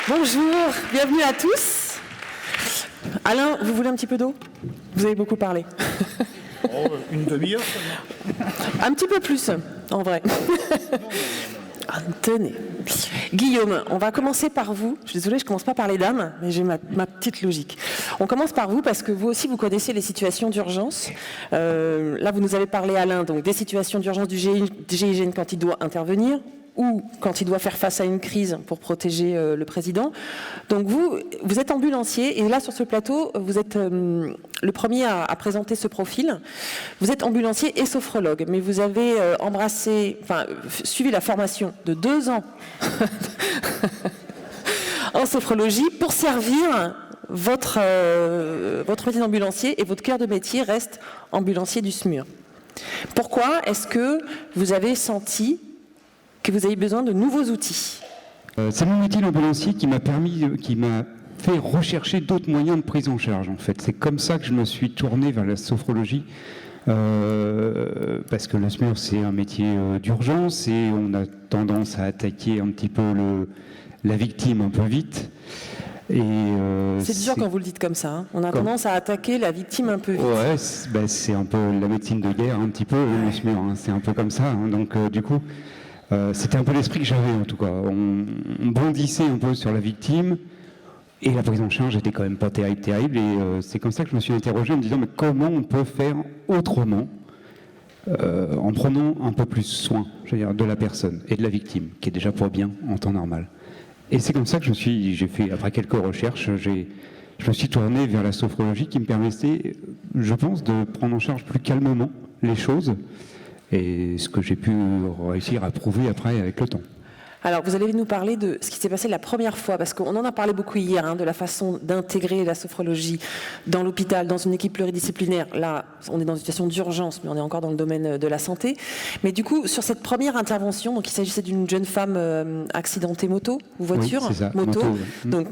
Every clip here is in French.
Bonjour, bienvenue à tous. Alain, vous voulez un petit peu d'eau? Vous avez beaucoup parlé. Oh, une demi-heure Un petit peu plus, en vrai. Ah, tenez. Guillaume, on va commencer par vous. Je suis désolée, je ne commence pas par les dames, mais j'ai ma petite logique. On commence par vous parce que vous aussi, vous connaissez les situations d'urgence. Là, vous nous avez parlé, Alain, donc des situations d'urgence du GIGN quand il doit intervenir ou quand il doit faire face à une crise pour protéger le président. Donc vous êtes ambulancier et là, sur ce plateau, vous êtes le premier à présenter ce profil. Vous êtes ambulancier et sophrologue, mais vous avez suivi la formation de 2 ans en sophrologie pour servir votre métier d'ambulancier, et votre cœur de métier reste ambulancier du SMUR. Pourquoi est-ce que vous avez senti que vous avez besoin de nouveaux outils? C'est mon métier d'ambulancier qui m'a fait rechercher d'autres moyens de prise en charge, en fait. C'est comme ça que je me suis tourné vers la sophrologie, parce que le SMUR, c'est un métier d'urgence et on a tendance à attaquer un petit peu la victime un peu vite. C'est dur quand vous le dites comme ça. Hein. On a tendance à attaquer la victime un peu vite. Ouais, c'est un peu la médecine de guerre, un petit peu, le SMUR. Hein, c'est un peu comme ça. Hein, donc, du coup, c'était un peu l'esprit que j'avais, en tout cas. On bondissait un peu sur la victime. Et la prise en charge était quand même pas terrible. Et c'est comme ça que je me suis interrogé en me disant, mais comment on peut faire autrement en prenant un peu plus soin, je veux dire, de la personne et de la victime, qui est déjà pas bien en temps normal. Et c'est comme ça que j'ai fait, après quelques recherches, je me suis tourné vers la sophrologie qui me permettait, je pense, de prendre en charge plus calmement les choses, et ce que j'ai pu réussir à prouver après avec le temps. Alors, vous allez nous parler de ce qui s'est passé la première fois, parce qu'on en a parlé beaucoup hier, hein, de la façon d'intégrer la sophrologie dans l'hôpital, dans une équipe pluridisciplinaire. Là, on est dans une situation d'urgence, mais on est encore dans le domaine de la santé. Mais du coup, sur cette première intervention, donc il s'agissait d'une jeune femme accidentée moto ou voiture, oui, c'est ça, moto. Ouais. Donc,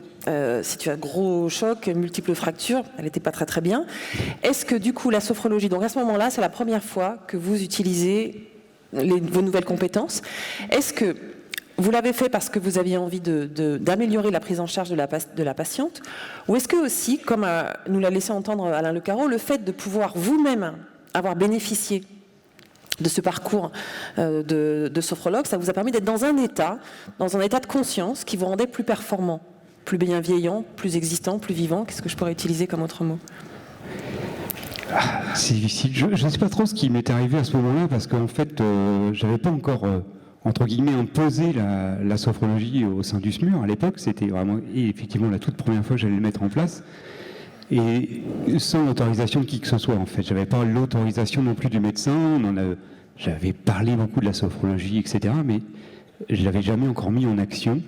situation gros choc, multiples fractures, elle n'était pas très bien. Est-ce que du coup, la sophrologie, donc à ce moment-là, c'est la première fois que vous utilisez vos nouvelles compétences. Est-ce que vous l'avez fait parce que vous aviez envie d'améliorer la prise en charge de la patiente, ou est-ce que aussi, comme nous l'a laissé entendre Alain Le Carreau, le fait de pouvoir vous-même avoir bénéficié de ce parcours de sophrologue, ça vous a permis d'être dans un état de conscience qui vous rendait plus performant, plus bienveillant, plus existant, plus vivant? Qu'est-ce que je pourrais utiliser comme autre mot? C'est difficile. Je ne sais pas trop ce qui m'est arrivé à ce moment-là, parce qu'en fait, j'avais pas encore... entre guillemets, imposer la sophrologie au sein du SMUR. À l'époque, c'était vraiment, et effectivement, la toute première fois que j'allais le mettre en place, et sans l'autorisation de qui que ce soit, en fait. J'avais pas l'autorisation non plus du médecin, j'avais parlé beaucoup de la sophrologie, etc., mais je l'avais jamais encore mis en action.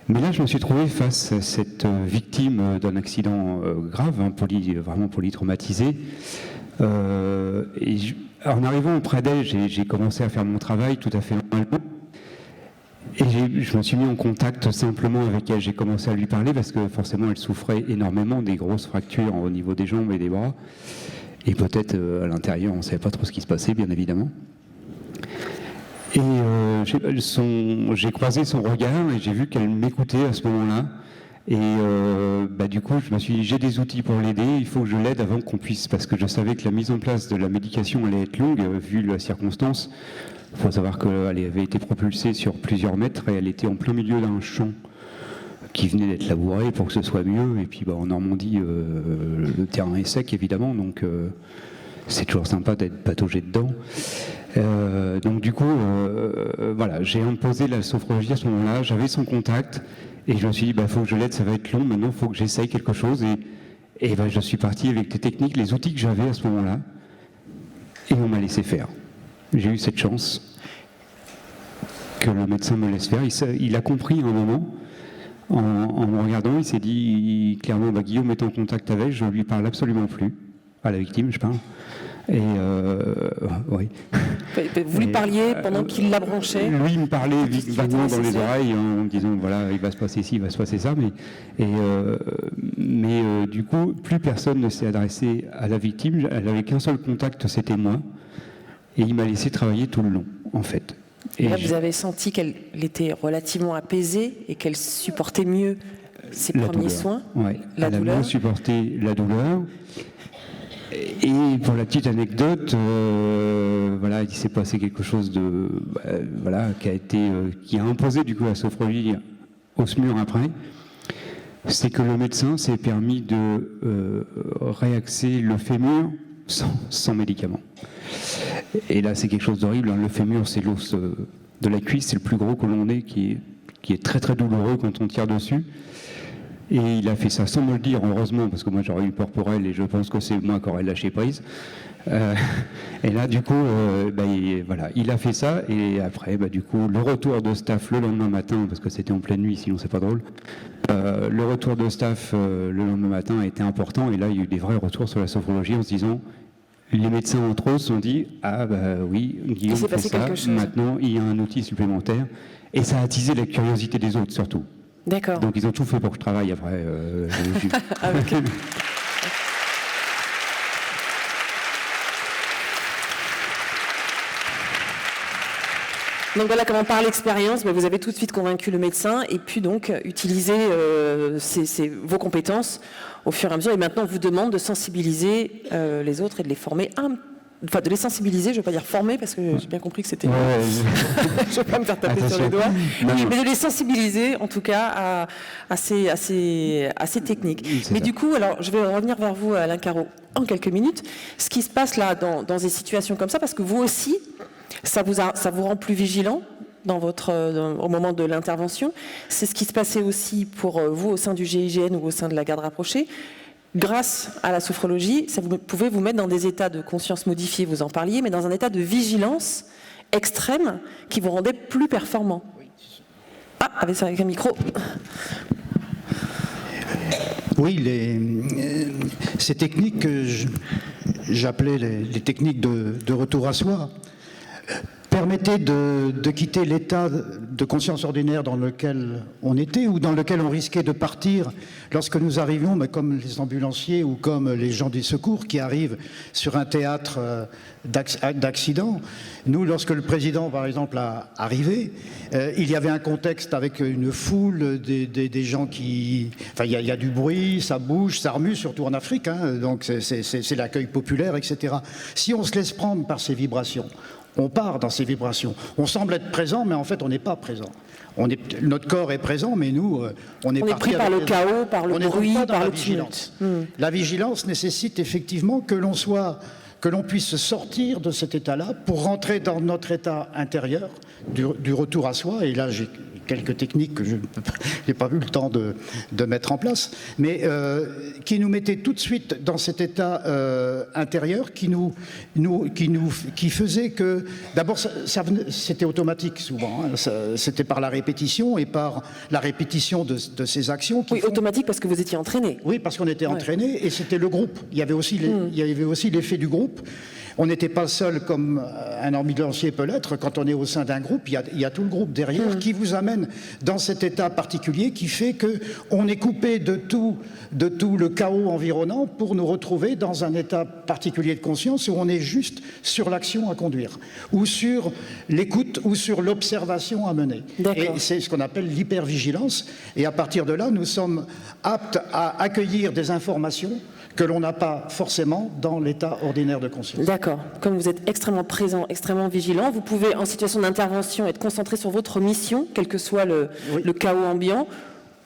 Mais là, je me suis trouvé face à cette victime d'un accident grave, hein, vraiment polytraumatisé, en arrivant auprès d'elle, j'ai commencé à faire mon travail tout à fait normalement. Et je me suis mis en contact simplement avec elle. J'ai commencé à lui parler parce que forcément elle souffrait énormément des grosses fractures au niveau des jambes et des bras. Et peut-être à l'intérieur, on ne savait pas trop ce qui se passait, bien évidemment. Et j'ai croisé son regard et j'ai vu qu'elle m'écoutait à ce moment-là. Et du coup, je me suis dit, j'ai des outils pour l'aider, il faut que je l'aide avant qu'on puisse, parce que je savais que la mise en place de la médication allait être longue, vu la circonstance. Il faut savoir qu'elle avait été propulsée sur plusieurs mètres et elle était en plein milieu d'un champ qui venait d'être labouré pour que ce soit mieux. Et puis en Normandie, le terrain est sec, évidemment, donc c'est toujours sympa d'être pataugé dedans. Donc du coup, voilà, j'ai imposé la sophrologie à ce moment-là, j'avais son contact. Et je me suis dit, il faut que je l'aide, ça va être long, maintenant il faut que j'essaye quelque chose. Et je suis parti avec les techniques, les outils que j'avais à ce moment-là. Et on m'a laissé faire. J'ai eu cette chance que le médecin me laisse faire. Il a compris à un moment, en me regardant, il s'est dit clairement, Guillaume est en contact avec, je ne lui parle absolument plus. À la victime, je parle. Et oui. Vous lui parliez pendant qu'il la branchait? Lui, il me parlait vaguement dans les oreilles en me disant voilà, il va se passer ci, il va se passer ça. Mais du coup, plus personne ne s'est adressé à la victime. Elle n'avait qu'un seul contact, c'était moi. Et il m'a laissé travailler tout le long, en fait. Et là, vous avez senti qu'elle était relativement apaisée et qu'elle supportait mieux ses premiers soins. Ouais. La douleur. Elle a mieux supporté la douleur. Et pour la petite anecdote, voilà, il s'est passé quelque chose de, voilà, qui a imposé du coup la sophrologie au SMUR après. C'est que le médecin s'est permis de réaxer le fémur sans médicament. Et là, c'est quelque chose d'horrible. Le fémur, c'est l'os de la cuisse, c'est le plus gros colonné qui est très très douloureux quand on tire dessus. Et il a fait ça sans me le dire, heureusement, parce que moi j'aurais eu peur pour elle et je pense que c'est moi qui aurais lâché prise. Et là, du coup, voilà, il a fait ça et après, du coup, le retour de staff le lendemain matin, parce que c'était en pleine nuit, sinon c'est pas drôle. Le retour de staff le lendemain matin a été important et là, il y a eu des vrais retours sur la sophrologie en se disant. Les médecins entre eux se sont dit oui, Guillaume fait ça, maintenant il y a un outil supplémentaire et ça a attisé la curiosité des autres surtout. D'accord. Donc ils ont tout fait pour que je travaille après. Ah, okay. Donc voilà comment par l'expérience, vous avez tout de suite convaincu le médecin et puis donc utiliser vos compétences au fur et à mesure. Et maintenant, on vous demande de sensibiliser les autres et de les former enfin, de les sensibiliser, je ne veux pas dire former, parce que j'ai bien compris que c'était... je ne vais pas me faire taper sur les doigts. Oui, mais de les sensibiliser, en tout cas, à ces techniques. Mais du coup, alors, je vais revenir vers vous, Alain Carreau, en quelques minutes. Ce qui se passe là, dans des situations comme ça, parce que vous aussi, ça vous rend plus vigilant au moment de l'intervention. C'est ce qui se passait aussi pour vous au sein du GIGN ou au sein de la garde rapprochée. Grâce à la sophrologie, vous pouvez vous mettre dans des états de conscience modifiés, vous en parliez, mais dans un état de vigilance extrême qui vous rendait plus performant. Ah, avec un micro. Oui, ces techniques que j'appelais les techniques de retour à soi permettaient de quitter l'état de conscience ordinaire dans lequel on était ou dans lequel on risquait de partir lorsque nous arrivions, mais comme les ambulanciers ou comme les gens des secours qui arrivent sur un théâtre d'accident. Nous, lorsque le président, par exemple, a arrivé, il y avait un contexte avec une foule, des gens qui... Enfin, il y a du bruit, ça bouge, ça remue, surtout en Afrique, hein, donc c'est l'accueil populaire, etc. Si on se laisse prendre par ces vibrations, on part dans ces vibrations. On semble être présent, mais en fait, on n'est pas présent. Notre corps est présent, mais nous, on est pris par le chaos, par le bruit, par le vigilance. La vigilance nécessite effectivement que l'on puisse sortir de cet état-là pour rentrer dans notre état intérieur du retour à soi. Et là, j'ai quelques techniques que je n'ai pas eu le temps de mettre en place, mais qui nous mettaient tout de suite dans cet état intérieur qui faisait que, d'abord, c'était automatique souvent, hein, c'était par la répétition et par la répétition de ces actions. Automatique parce que vous étiez entraîné. Oui, parce qu'on était entraîné et c'était le groupe. Il y avait aussi l'effet du groupe. On n'était pas seul comme un ambulancier peut l'être. Quand on est au sein d'un groupe, il y a tout le groupe derrière qui vous amène dans cet état particulier qui fait qu'on est coupé de tout le chaos environnant pour nous retrouver dans un état particulier de conscience où on est juste sur l'action à conduire, ou sur l'écoute, ou sur l'observation à mener. Et c'est ce qu'on appelle l'hypervigilance. Et à partir de là, nous sommes aptes à accueillir des informations que l'on n'a pas forcément dans l'état ordinaire de conscience. D'accord. Comme vous êtes extrêmement présent, extrêmement vigilant, vous pouvez, en situation d'intervention, être concentré sur votre mission, quel que soit le chaos ambiant,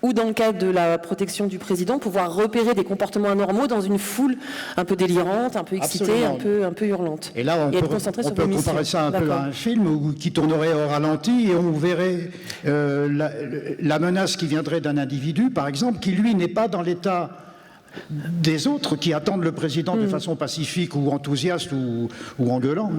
ou dans le cadre de la protection du président, pouvoir repérer des comportements anormaux dans une foule un peu délirante, un peu excitée, un peu hurlante. Et là, on peut comparer ça un peu à un film qui tournerait au ralenti et on verrait la menace qui viendrait d'un individu, par exemple, qui lui n'est pas dans l'état des autres qui attendent le président de façon pacifique ou enthousiaste ou en gueulant,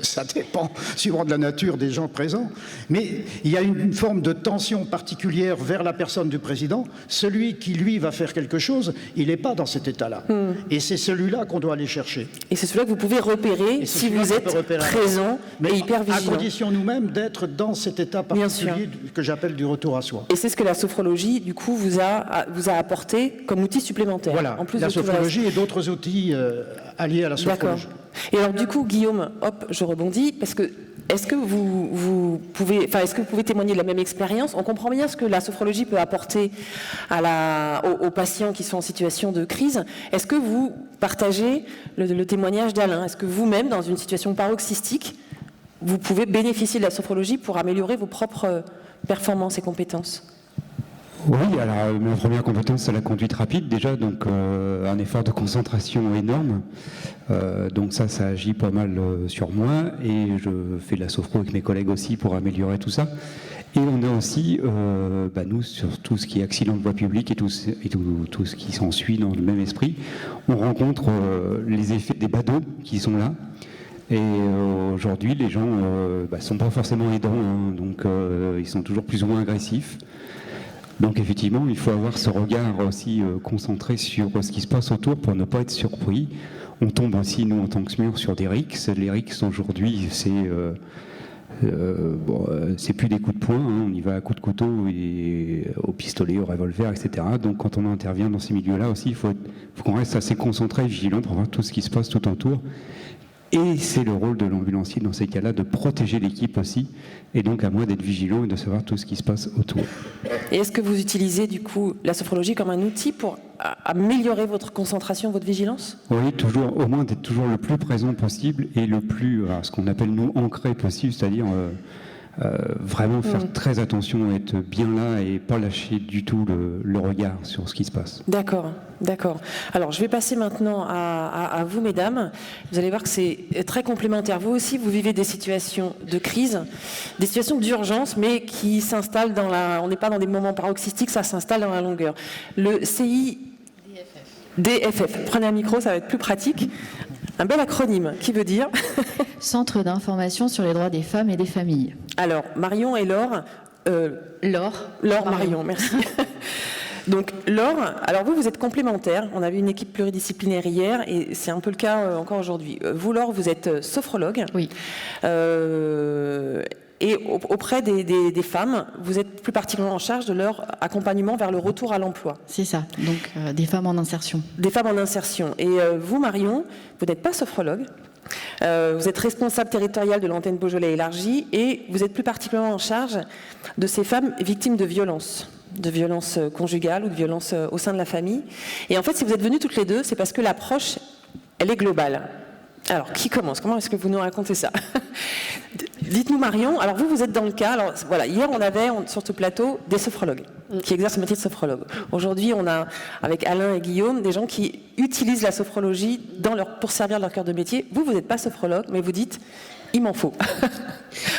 ça dépend suivant de la nature des gens présents, mais il y a une forme de tension particulière vers la personne du président. Celui qui lui va faire quelque chose, il n'est pas dans cet état-là et c'est celui-là qu'on doit aller chercher. Et c'est celui-là que vous pouvez repérer si vous êtes présent et hyper vigilant. À condition nous-mêmes d'être dans cet état particulier que j'appelle du retour à soi. Et c'est ce que la sophrologie du coup vous a apporté comme outil supplémentaire. Voilà, en plus la sophrologie et d'autres outils alliés à la sophrologie. D'accord. Et alors du coup, Guillaume, je rebondis, parce que est-ce que vous pouvez témoigner de la même expérience? On comprend bien ce que la sophrologie peut apporter aux patients qui sont en situation de crise. Est-ce que vous partagez le témoignage d'Alain? Est-ce que vous-même, dans une situation paroxystique, vous pouvez bénéficier de la sophrologie pour améliorer vos propres performances et compétences? Oui, alors ma première compétence, c'est la conduite rapide déjà, donc un effort de concentration énorme. Donc ça agit pas mal sur moi, et je fais de la sophro avec mes collègues aussi pour améliorer tout ça. Et on a aussi, nous, sur tout ce qui est accident de voie publique et tout ce qui s'ensuit dans le même esprit, on rencontre les effets des badauds qui sont là. Et aujourd'hui, les gens sont pas forcément aidants, hein, donc ils sont toujours plus ou moins agressifs. Donc effectivement, il faut avoir ce regard aussi concentré sur ce qui se passe autour pour ne pas être surpris. On tombe aussi, nous, en tant que SMUR, sur des rixes. Les rixes, aujourd'hui, c'est plus des coups de poing, hein. On y va à coups de couteau et au pistolet, au revolver, etc. Donc quand on intervient dans ces milieux-là aussi, il faut qu'on reste assez concentré et vigilant pour voir tout ce qui se passe tout autour. Et c'est le rôle de l'ambulancier dans ces cas-là de protéger l'équipe aussi, et donc à moi d'être vigilant et de savoir tout ce qui se passe autour. Et est-ce que vous utilisez du coup la sophrologie comme un outil pour améliorer votre concentration, votre vigilance? Oui, toujours, au moins d'être toujours le plus présent possible et le plus, ce qu'on appelle nous, ancré possible, c'est-à-dire vraiment faire très attention, être bien là et pas lâcher du tout le regard sur ce qui se passe. D'accord. Alors, je vais passer maintenant à vous, mesdames. Vous allez voir que c'est très complémentaire. Vous aussi, vous vivez des situations de crise, des situations d'urgence, mais qui s'installent on n'est pas dans des moments paroxystiques, ça s'installe dans la longueur. Le DFF. Prenez un micro, ça va être plus pratique. Un bel acronyme, qui veut dire Centre d'information sur les droits des femmes et des familles. Alors, Marion et Laure. Laure, Marion, merci. Donc Laure, alors vous êtes complémentaires, on avait une équipe pluridisciplinaire hier et c'est un peu le cas encore aujourd'hui. Vous Laure, vous êtes sophrologue. Oui. Et auprès des femmes, vous êtes plus particulièrement en charge de leur accompagnement vers le retour à l'emploi. C'est ça, donc des femmes en insertion. Des femmes en insertion. Et vous Marion, vous n'êtes pas sophrologue. Vous êtes responsable territorial de l'antenne Beaujolais élargie et vous êtes plus particulièrement en charge de ces femmes victimes de violences conjugales ou de violences au sein de la famille. Et en fait, si vous êtes venues toutes les deux, c'est parce que l'approche, elle est globale. Alors, qui commence? Comment est-ce que vous nous racontez ça? Dites-nous Marion, alors vous êtes dans le cas, alors voilà, hier on avait sur ce plateau des sophrologues qui exercent le métier de sophrologue. Aujourd'hui on a, avec Alain et Guillaume, des gens qui utilisent la sophrologie pour servir leur cœur de métier. Vous n'êtes pas sophrologue, mais vous dites, il m'en faut,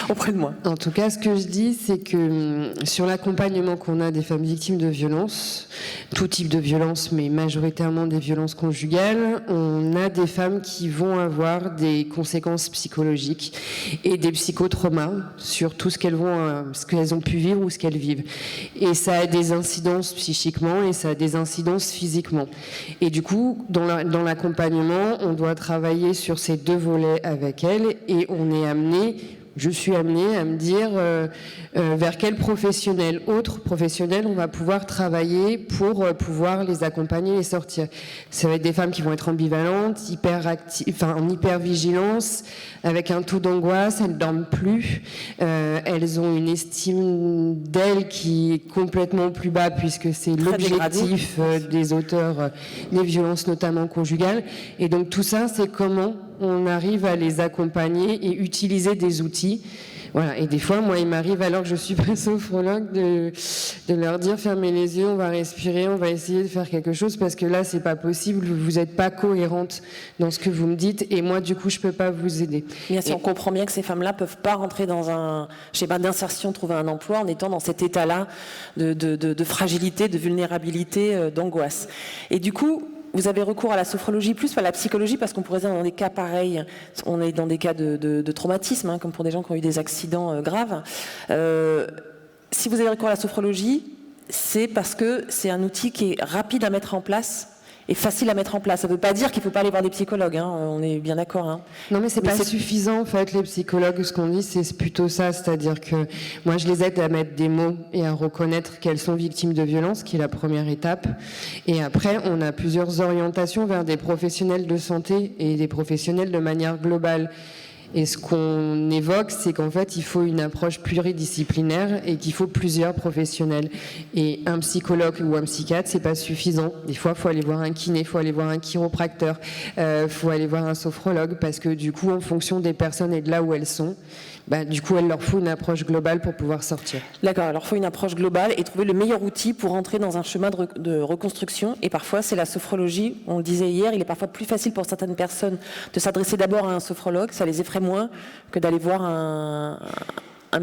auprès de moi. En tout cas, ce que je dis, c'est que sur l'accompagnement qu'on a des femmes victimes de violences, tout type de violence, mais majoritairement des violences conjugales, on a des femmes qui vont avoir des conséquences psychologiques et des psychotraumas sur tout ce qu'elles ont pu vivre ou ce qu'elles vivent. Et ça a des incidences psychiquement et ça a des incidences physiquement. Et du coup, dans l'accompagnement, on doit travailler sur ces deux volets avec elles et je suis amenée à me dire vers quel autre professionnel on va pouvoir travailler pour pouvoir les accompagner et sortir. Ça va être des femmes qui vont être ambivalentes, en hypervigilance, avec un taux d'angoisse, elles ne dorment plus, elles ont une estime d'elles qui est complètement plus bas puisque c'est l'objectif des auteurs des violences notamment conjugales. Et donc tout ça, c'est comment on arrive à les accompagner et utiliser des outils. Voilà. Et des fois, moi, il m'arrive, alors que je suis pas sophrologue, de leur dire fermez les yeux, on va respirer, on va essayer de faire quelque chose parce que là, c'est pas possible, vous n'êtes pas cohérente dans ce que vous me dites et moi, du coup, je peux pas vous aider. Bien sûr, on comprend bien que ces femmes-là peuvent pas rentrer dans un schéma d'insertion, trouver un emploi en étant dans cet état-là de fragilité, de vulnérabilité, d'angoisse. Et du coup, vous avez recours à la sophrologie plus, pas à la psychologie, parce qu'on pourrait dire dans des cas pareils, on est dans des cas de traumatisme, hein, comme pour des gens qui ont eu des accidents graves. Si vous avez recours à la sophrologie, c'est parce que c'est un outil qui est rapide à mettre en place et facile à mettre en place. Ça ne veut pas dire qu'il ne faut pas aller voir des psychologues, hein, on est bien d'accord. Hein. Non mais c'est pas suffisant en fait, les psychologues, ce qu'on dit c'est plutôt ça, c'est-à-dire que moi je les aide à mettre des mots et à reconnaître qu'elles sont victimes de violences, qui est la première étape, et après on a plusieurs orientations vers des professionnels de santé et des professionnels de manière globale. Et ce qu'on évoque, c'est qu'en fait, il faut une approche pluridisciplinaire et qu'il faut plusieurs professionnels. Et un psychologue ou un psychiatre, c'est pas suffisant. Des fois, il faut aller voir un kiné, il faut aller voir un chiropracteur, il faut aller voir un sophrologue, parce que du coup, en fonction des personnes et de là où elles sont, du coup, il leur faut une approche globale pour pouvoir sortir. D'accord, alors il faut une approche globale et trouver le meilleur outil pour entrer dans un chemin de reconstruction. Et parfois, c'est la sophrologie. On le disait hier, il est parfois plus facile pour certaines personnes de s'adresser d'abord à un sophrologue. Ça les effraie moins que d'aller voir un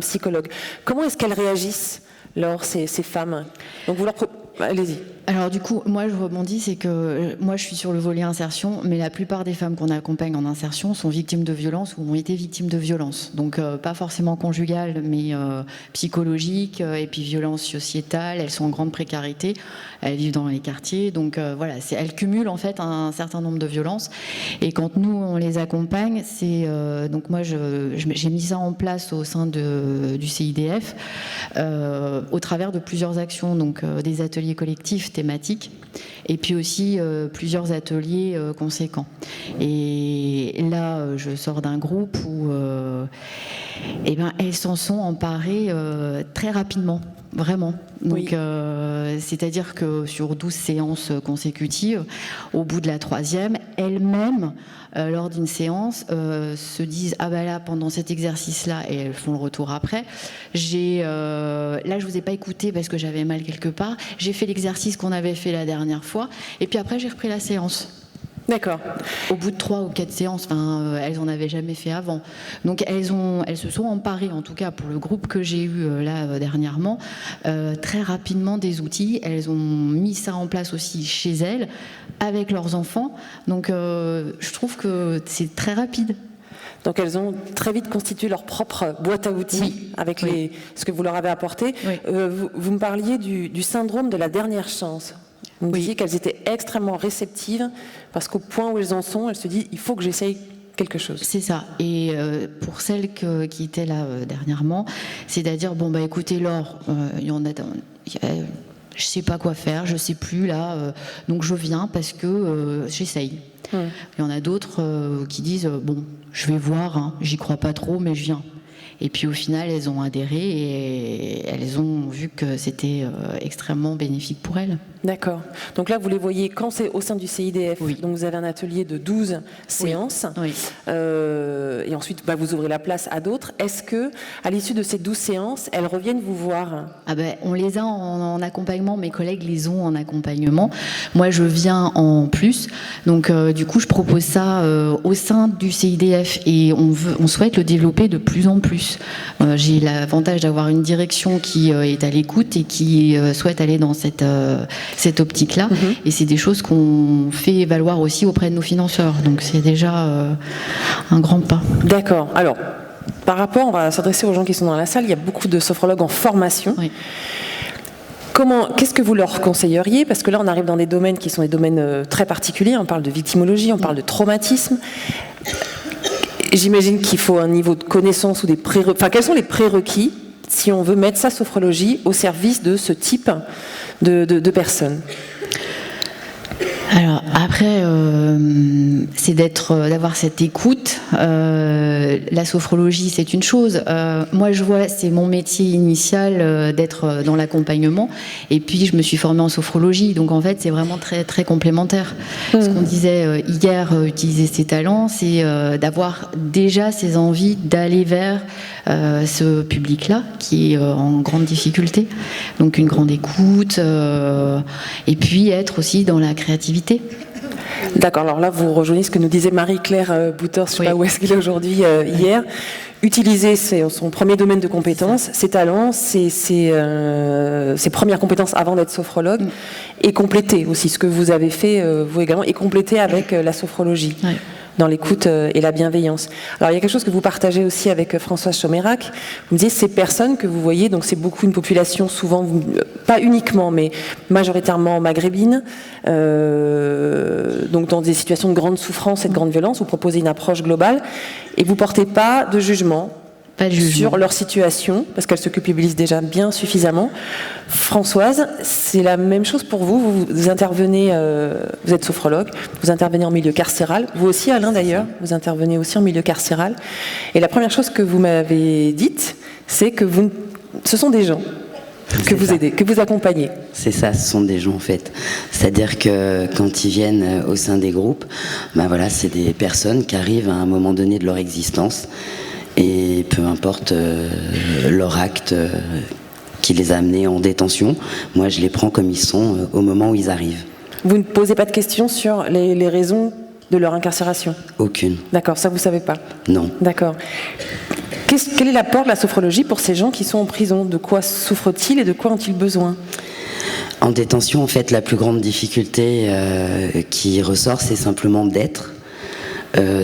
psychologue. Comment est-ce qu'elles réagissent, Laure, ces femmes? Donc vous leur allez-y. Alors du coup, moi je rebondis, c'est que moi je suis sur le volet insertion, mais la plupart des femmes qu'on accompagne en insertion sont victimes de violences ou ont été victimes de violences. Donc pas forcément conjugales, mais psychologiques, et puis violences sociétales. Elles sont en grande précarité, elles vivent dans les quartiers, donc voilà, elles cumulent en fait un certain nombre de violences. Et quand nous on les accompagne, c'est donc moi j'ai mis ça en place au sein du CIDF au travers de plusieurs actions, donc des ateliers collectifs thématiques, et puis aussi plusieurs ateliers conséquents. Et là, je sors d'un groupe où elles s'en sont emparées très rapidement, vraiment. Donc, c'est-à-dire que sur 12 séances consécutives, au bout de la 3e, elles-mêmes, lors d'une séance, se disent « Ah ben là, pendant cet exercice-là », et elles font le retour après, là, je vous ai pas écouté parce que j'avais mal quelque part, j'ai fait l'exercice qu'on avait fait la dernière fois, et puis après, j'ai repris la séance. D'accord. Au bout de 3 ou 4 séances, elles en avaient jamais fait avant. Donc elles se sont emparées, en tout cas pour le groupe que j'ai eu là dernièrement, très rapidement des outils. Elles ont mis ça en place aussi chez elles, avec leurs enfants. Donc je trouve que c'est très rapide. Donc elles ont très vite constitué leur propre boîte à outils avec ce que vous leur avez apporté. Oui. Vous me parliez du syndrome de la dernière chance. Vous me disiez qu'elles étaient extrêmement réceptives parce qu'au point où elles en sont, elles se disent il faut que j'essaye quelque chose. C'est ça. Et pour celles qui étaient là dernièrement, c'est-à-dire écoutez Laure, il y en a, je sais pas quoi faire, je sais plus là, donc je viens parce que j'essaye. Il y en a d'autres qui disent je vais voir, j'y crois pas trop, mais je viens. Et puis au final, elles ont adhéré et elles ont vu que c'était extrêmement bénéfique pour elles. D'accord. Donc là, vous les voyez quand c'est au sein du CIDF. Oui. Donc vous avez un atelier de 12 séances. Oui. Et ensuite, vous ouvrez la place à d'autres. Est-ce que, à l'issue de ces 12 séances, elles reviennent vous voir? On les a en accompagnement. Mes collègues les ont en accompagnement. Moi, je viens en plus. Donc, du coup, je propose ça au sein du CIDF et on souhaite le développer de plus en plus. J'ai l'avantage d'avoir une direction qui est à l'écoute et qui souhaite aller dans cette optique-là. Et c'est des choses qu'on fait valoir aussi auprès de nos financeurs. Donc c'est déjà un grand pas. D'accord. Alors, par rapport, on va s'adresser aux gens qui sont dans la salle. Il y a beaucoup de sophrologues en formation. Oui. Qu'est-ce que vous leur conseilleriez? Parce que là, on arrive dans des domaines qui sont des domaines très particuliers. On parle de victimologie, on parle de traumatisme. J'imagine qu'il faut un niveau de connaissance ou des prérequis. Enfin, quels sont les prérequis si on veut mettre sa sophrologie au service de ce type de personnes? Alors après, c'est d'avoir cette écoute. La sophrologie, c'est une chose. Moi, je vois, c'est mon métier initial d'être dans l'accompagnement. Et puis, je me suis formée en sophrologie. Donc, en fait, c'est vraiment très, très complémentaire. Ce qu'on disait hier, utiliser ses talents, c'est d'avoir déjà ces envies d'aller vers ce public-là qui est en grande difficulté. Donc, une grande écoute. Et puis, être aussi dans la créativité. D'accord, alors là vous rejoignez ce que nous disait Marie-Claire Bouters, je ne sais pas où est-ce qu'il est aujourd'hui, hier. Utiliser son premier domaine de compétences, ses talents, ses premières compétences avant d'être sophrologue, et compléter aussi ce que vous avez fait, vous également, et compléter avec la sophrologie. Ouais. Dans l'écoute et la bienveillance. Alors il y a quelque chose que vous partagez aussi avec Françoise Chomérac. Vous me disiez ces personnes que vous voyez, donc c'est beaucoup une population souvent, pas uniquement, mais majoritairement maghrébine, donc dans des situations de grande souffrance et de grande violence. Vous proposez une approche globale et vous portez pas de jugement Pas de jugement. sur leur situation, parce qu'elles se culpabilisent déjà bien suffisamment. Françoise, c'est la même chose pour vous. Vous intervenez, vous êtes sophrologue, vous intervenez en milieu carcéral. Vous aussi, Alain, d'ailleurs, vous intervenez aussi en milieu carcéral. Et la première chose que vous m'avez dite, c'est que ce sont des gens que vous aidez, que vous accompagnez. C'est ça, ce sont des gens en fait. C'est-à-dire que quand ils viennent au sein des groupes, ben voilà, c'est des personnes qui arrivent à un moment donné de leur existence et peu importe leur acte qui les a amenés en détention, moi je les prends comme ils sont au moment où ils arrivent. Vous ne posez pas de questions sur les raisons de leur incarcération? Aucune. D'accord, ça vous savez pas? Non. D'accord. Quel est l'apport de la sophrologie pour ces gens qui sont en prison? De quoi souffrent-ils et de quoi ont-ils besoin? En détention, en fait, la plus grande difficulté qui ressort, c'est simplement d'être.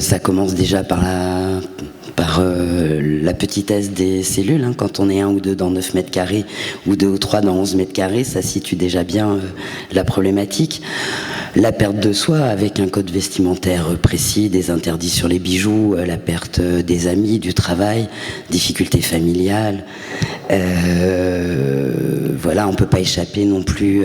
Ça commence déjà par la petitesse des cellules. Hein. Quand on est 1 ou 2 dans 9 mètres carrés, ou 2 ou 3 dans 11 mètres carrés, ça situe déjà bien la problématique. La perte de soi avec un code vestimentaire précis, des interdits sur les bijoux, la perte des amis, du travail, difficultés familiales. Voilà, on ne peut pas échapper non plus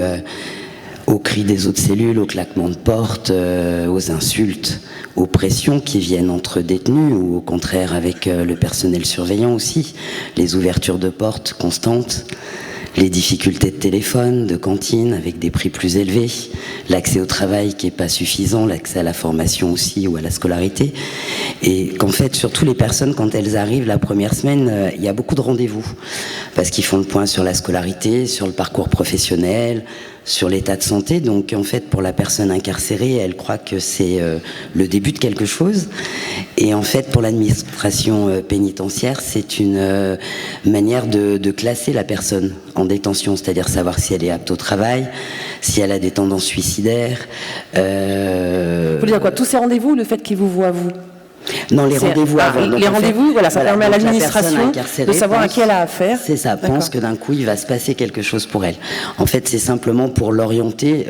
aux cris des autres cellules, aux claquements de porte, aux insultes, aux pressions qui viennent entre détenus ou au contraire avec le personnel surveillant aussi, les ouvertures de portes constantes, les difficultés de téléphone, de cantine avec des prix plus élevés, l'accès au travail qui n'est pas suffisant, l'accès à la formation aussi ou à la scolarité. Et qu'en fait, surtout les personnes, quand elles arrivent la première semaine, il y a beaucoup de rendez-vous parce qu'ils font le point sur la scolarité, sur le parcours professionnel, sur l'état de santé. Donc en fait, pour la personne incarcérée, elle croit que c'est le début de quelque chose. Et en fait, pour l'administration pénitentiaire, c'est une manière de classer la personne en détention, c'est-à-dire savoir si elle est apte au travail, si elle a des tendances suicidaires. Vous voulez dire quoi? Tous ces rendez-vous, le fait qu'ils vous voient vous? Non, les rendez-vous avant. Les rendez-vous, voilà, ça permet à l'administration de savoir à qui elle a affaire. C'est ça, pense que d'un coup, il va se passer quelque chose pour elle. En fait, c'est simplement pour l'orienter,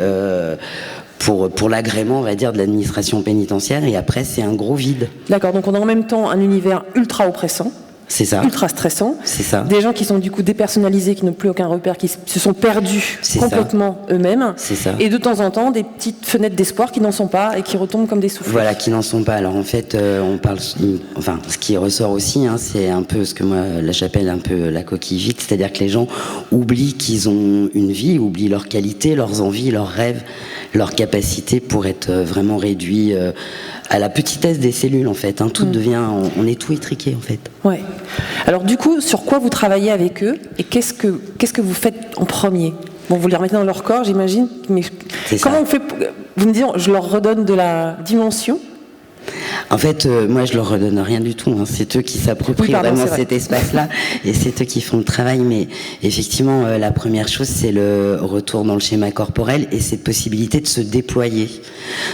pour l'agrément, on va dire, de l'administration pénitentiaire, et après, c'est un gros vide. D'accord, donc on a en même temps un univers ultra oppressant. C'est ça. Ultra stressant. C'est ça. Des gens qui sont du coup dépersonnalisés, qui n'ont plus aucun repère, qui se sont perdus complètement eux-mêmes. C'est ça. Et de temps en temps, des petites fenêtres d'espoir qui n'en sont pas et qui retombent comme des souffles. Voilà, qui n'en sont pas. Alors en fait, on parle, enfin, ce qui ressort aussi, hein, c'est un peu ce que moi, là, j'appelle un peu la coquille vide, c'est-à-dire que les gens oublient qu'ils ont une vie, oublient leurs qualités, leurs envies, leurs rêves, leurs capacités pour être vraiment réduits à la petitesse des cellules, en fait. Hein. Tout devient, on est tout étriqué, en fait. Ouais. Alors du coup, sur quoi vous travaillez avec eux et qu'est-ce que vous faites en premier? Bon, vous les remettez dans leur corps, j'imagine. Mais comment on fait Vous me dites, je leur redonne de la dimension. En fait, moi, je leur redonne rien du tout. Hein. C'est eux qui s'approprient vraiment cet espace-là, et c'est eux qui font le travail. Mais effectivement, la première chose, c'est le retour dans le schéma corporel et cette possibilité de se déployer.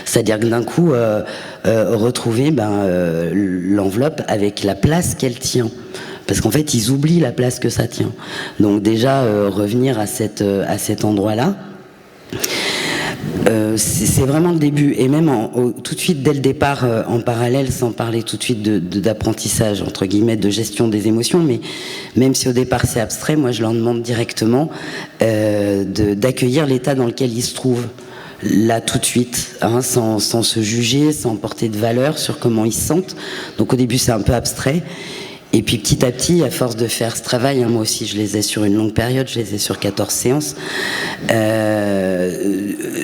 C'est-à-dire que d'un coup, retrouver l'enveloppe avec la place qu'elle tient. Parce qu'en fait, ils oublient la place que ça tient. Donc déjà, revenir à cet endroit-là. C'est vraiment le début, et même tout de suite dès le départ en parallèle, sans parler tout de suite d'apprentissage entre guillemets, de gestion des émotions, mais même si au départ c'est abstrait, moi je leur demande directement d'accueillir l'état dans lequel ils se trouvent là tout de suite, hein, sans se juger, sans porter de valeur sur comment ils se sentent. Donc au début c'est un peu abstrait. Et puis petit à petit, à force de faire ce travail, hein, moi aussi je les ai sur une longue période, je les ai sur 14 séances,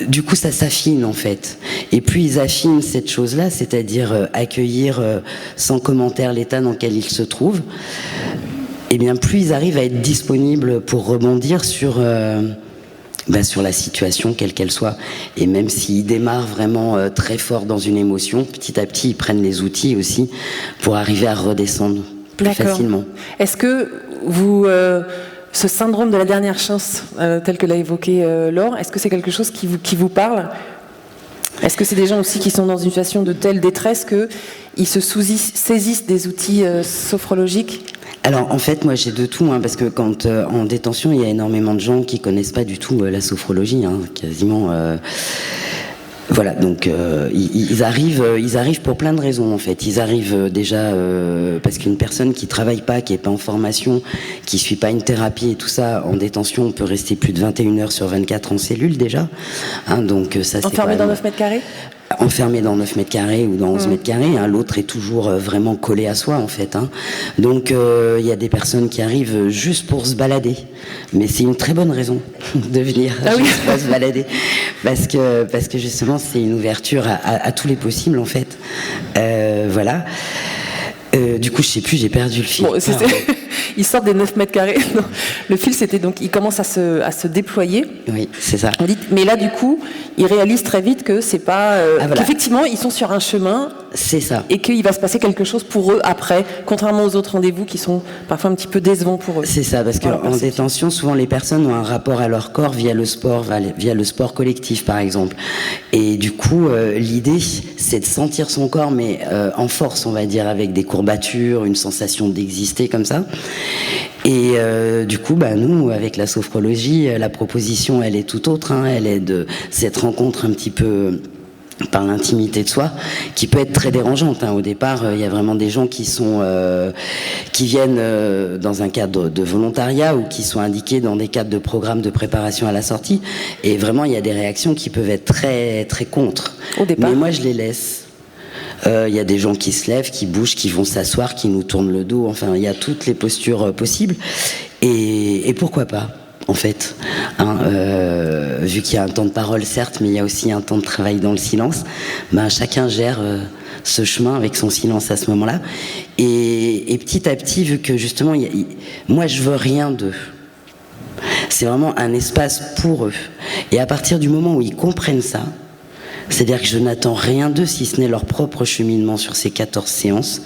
du coup ça s'affine en fait. Et puis ils affinent cette chose-là, c'est-à-dire accueillir sans commentaire l'état dans lequel ils se trouvent, et bien plus ils arrivent à être disponibles pour rebondir sur la situation, quelle qu'elle soit. Et même s'ils démarrent vraiment très fort dans une émotion, petit à petit ils prennent les outils aussi pour arriver à redescendre plus facilement. Est-ce que vous, ce syndrome de la dernière chance, tel que l'a évoqué Laure, est-ce que c'est quelque chose qui vous parle? Est-ce que c'est des gens aussi qui sont dans une situation de telle détresse qu'ils se saisissent des outils sophrologiques? Alors en fait, moi j'ai de tout, hein, parce que quand en détention, il y a énormément de gens qui connaissent pas du tout la sophrologie, hein, quasiment. Voilà, donc ils arrivent pour plein de raisons en fait. Ils arrivent déjà parce qu'une personne qui travaille pas, qui est pas en formation, qui suit pas une thérapie et tout ça, en détention, on peut rester plus de 21 heures sur 24 en cellule déjà. Hein, donc ça c'est enfermé dans 9 mètres carrés. Enfermé dans 9 mètres carrés ou dans 11 mètres carrés, hein, l'autre est toujours vraiment collé à soi en fait. Hein. Donc il y a des personnes qui arrivent juste pour se balader, mais c'est une très bonne raison de venir juste pour se balader, parce que justement c'est une ouverture à tous les possibles en fait. Voilà. Du coup je sais plus, j'ai perdu le fil. Bon, ils sortent des 9 mètres carrés. Non. Le fil, c'était donc, il commence à se déployer. Oui, c'est ça. Mais là, du coup, ils réalisent très vite que c'est pas, qu'effectivement, ils sont sur un chemin. C'est ça. Et qu'il va se passer quelque chose pour eux après, contrairement aux autres rendez-vous qui sont parfois un petit peu décevants pour eux. C'est ça, parce qu'en détention, souvent les personnes ont un rapport à leur corps via le sport collectif, par exemple. Et du coup, l'idée, c'est de sentir son corps, mais en force, on va dire, avec des courbatures, une sensation d'exister comme ça. Et du coup, nous, avec la sophrologie, la proposition, elle est tout autre. Hein, elle est de cette rencontre un petit peu par l'intimité de soi, qui peut être très dérangeante. Hein. Au départ, il y a vraiment des gens qui viennent dans un cadre de volontariat ou qui sont indiqués dans des cadres de programmes de préparation à la sortie. Et vraiment, il y a des réactions qui peuvent être très, très contre. Au départ. Mais moi, je les laisse. Il y a des gens qui se lèvent, qui bougent, qui vont s'asseoir, qui nous tournent le dos. Enfin, il y a toutes les postures possibles. Et pourquoi pas, en fait, hein, vu qu'il y a un temps de parole, certes, mais il y a aussi un temps de travail dans le silence. Chacun gère ce chemin avec son silence à ce moment-là. Et petit à petit, vu que justement, moi, je veux rien d'eux. C'est vraiment un espace pour eux. Et à partir du moment où ils comprennent ça, c'est-à-dire que je n'attends rien d'eux si ce n'est leur propre cheminement sur ces 14 séances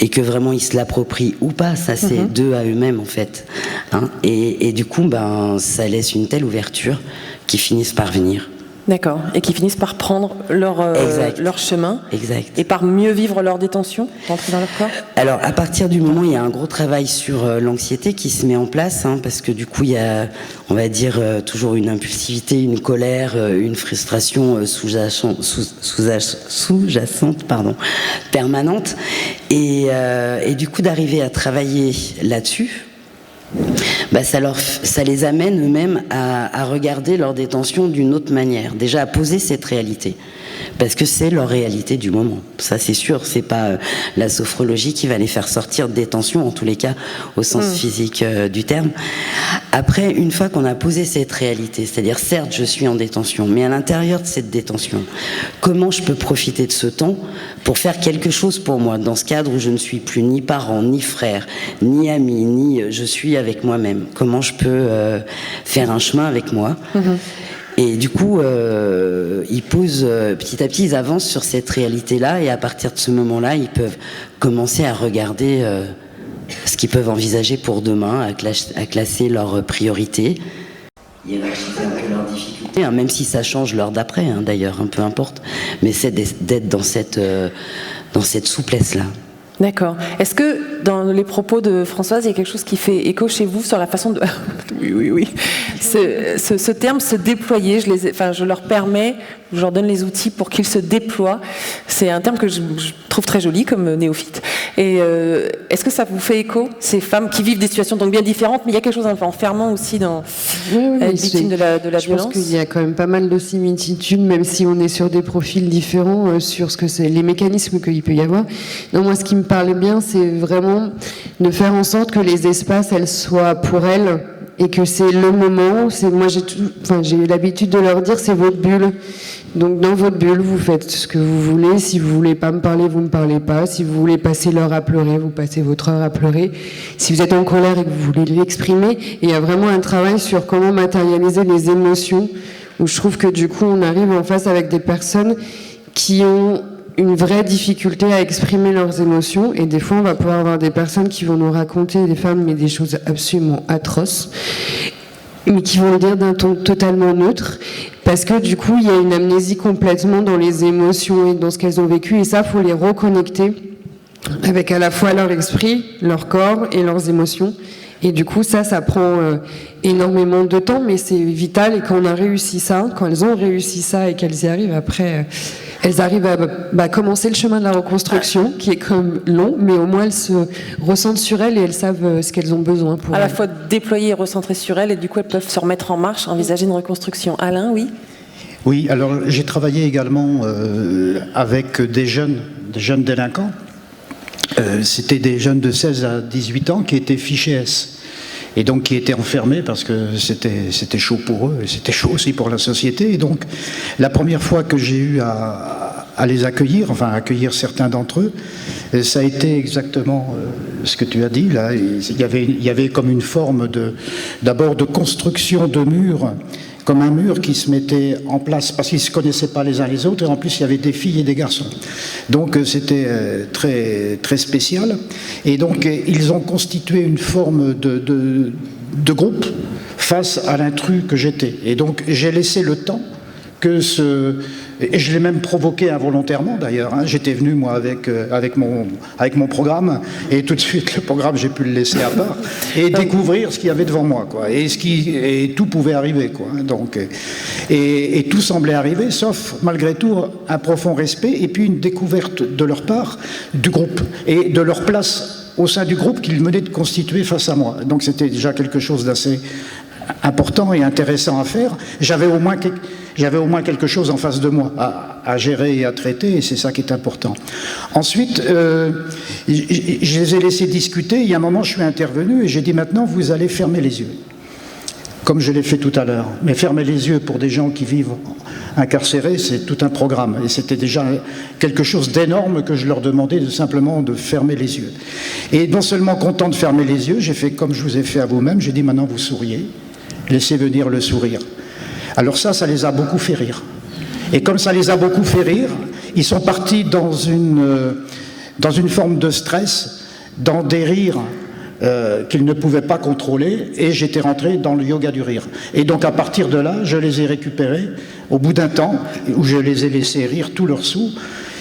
et que vraiment ils se l'approprient ou pas, ça c'est d'eux à eux-mêmes en fait. Hein, et du coup, ça laisse une telle ouverture qu'ils finissent par venir. D'accord. Et qui finissent par prendre leur chemin. Exact. Et par mieux vivre leur détention, rentrer dans leur corps. Alors, à partir du moment où il y a un gros travail sur l'anxiété qui se met en place, hein, parce que du coup, il y a, on va dire, toujours une impulsivité, une colère, une frustration sous-jacente, permanente. Et du coup, d'arriver à travailler là-dessus, ça les amène eux-mêmes à regarder leur détention d'une autre manière. Déjà à poser cette réalité, parce que c'est leur réalité du moment. Ça c'est sûr, c'est pas la sophrologie qui va les faire sortir de détention, en tous les cas au sens physique du terme. Après, une fois qu'on a posé cette réalité, c'est-à-dire certes je suis en détention, mais à l'intérieur de cette détention, comment je peux profiter de ce temps pour faire quelque chose pour moi, dans ce cadre où je ne suis plus ni parent, ni frère, ni ami, ni je suis avec moi-même. Comment je peux faire un chemin avec moi. Et du coup, ils posent, petit à petit, ils avancent sur cette réalité-là, et à partir de ce moment-là, ils peuvent commencer à regarder ce qu'ils peuvent envisager pour demain, à classer leurs priorités, hiérarchiser un peu leurs difficultés, hein, même si ça change l'heure d'après, hein, d'ailleurs, peu importe, mais c'est d'être dans cette souplesse-là. D'accord. Est-ce que dans les propos de Françoise, il y a quelque chose qui fait écho chez vous sur la façon de... Oui. Ce terme, se déployer, je leur permets, je leur donne les outils pour qu'ils se déploient. C'est un terme que je trouve très joli comme néophyte. Et est-ce que ça vous fait écho, ces femmes qui vivent des situations donc bien différentes, mais il y a quelque chose d'un peu enfermant aussi dans être victime de la violence? Je pense qu'il y a quand même pas mal de similitudes, même si on est sur des profils différents, sur ce que c'est, les mécanismes qu'il peut y avoir. Non, moi, ce qui me parle bien, c'est vraiment de faire en sorte que les espaces, elles soient pour elles, et que c'est le moment. Moi, j'ai eu l'habitude de leur dire, c'est votre bulle. Donc, dans votre bulle, vous faites ce que vous voulez. Si vous voulez pas me parler, vous me parlez pas. Si vous voulez passer l'heure à pleurer, vous passez votre heure à pleurer. Si vous êtes en colère et que vous voulez l'exprimer, et il y a vraiment un travail sur comment matérialiser les émotions, où je trouve que du coup, on arrive en face avec des personnes qui ont une vraie difficulté à exprimer leurs émotions, et des fois on va pouvoir avoir des personnes qui vont nous raconter, des femmes, mais des choses absolument atroces, mais qui vont le dire d'un ton totalement neutre, parce que du coup il y a une amnésie complètement dans les émotions et dans ce qu'elles ont vécu, et ça faut les reconnecter avec à la fois leur esprit, leur corps et leurs émotions. Et du coup, ça prend énormément de temps, mais c'est vital. Et quand on a réussi ça, quand elles ont réussi ça et qu'elles y arrivent après, elles arrivent à commencer le chemin de la reconstruction, qui est comme long, mais au moins elles se ressentent sur elles et elles savent ce qu'elles ont besoin pour à la fois déployer et recentrer sur elles, et du coup elles peuvent se remettre en marche, envisager une reconstruction. Alain, oui? Oui, alors j'ai travaillé également avec des jeunes délinquants. C'était des jeunes de 16 à 18 ans qui étaient fichés S. Et donc qui étaient enfermés parce que c'était chaud pour eux et c'était chaud aussi pour la société. Et donc la première fois que j'ai eu à les accueillir, enfin à accueillir certains d'entre eux, ça a été exactement ce que tu as dit là. Il y avait comme une forme d'abord de construction de murs, comme un mur qui se mettait en place parce qu'ils ne se connaissaient pas les uns les autres, et en plus il y avait des filles et des garçons. Donc c'était très, très spécial. Et donc ils ont constitué une forme de groupe face à l'intrus que j'étais. Et donc j'ai laissé le temps que et je l'ai même provoqué involontairement d'ailleurs. Hein. J'étais venu moi avec mon programme, et tout de suite le programme j'ai pu le laisser à part et découvrir ce qu'il y avait devant moi, quoi. Et tout pouvait arriver, quoi. Donc et tout semblait arriver, sauf malgré tout un profond respect et puis une découverte de leur part du groupe et de leur place au sein du groupe qu'ils venaient de constituer face à moi. Donc c'était déjà quelque chose d'assez important et intéressant à faire. J'avais au moins quelque chose en face de moi à gérer et à traiter, et c'est ça qui est important. Ensuite, je les ai laissés discuter. Il y a un moment, je suis intervenu et j'ai dit: maintenant, vous allez fermer les yeux, comme je l'ai fait tout à l'heure. Mais fermer les yeux pour des gens qui vivent incarcérés, c'est tout un programme. Et c'était déjà quelque chose d'énorme que je leur demandais simplement de fermer les yeux. Et non seulement content de fermer les yeux, j'ai fait comme je vous ai fait à vous-même. J'ai dit: maintenant, vous souriez. Laissez venir le sourire. Alors ça les a beaucoup fait rire. Et comme ça les a beaucoup fait rire, ils sont partis dans une forme de stress, dans des rires qu'ils ne pouvaient pas contrôler, et j'étais rentré dans le yoga du rire. Et donc à partir de là, je les ai récupérés au bout d'un temps, où je les ai laissés rire tous leurs sous.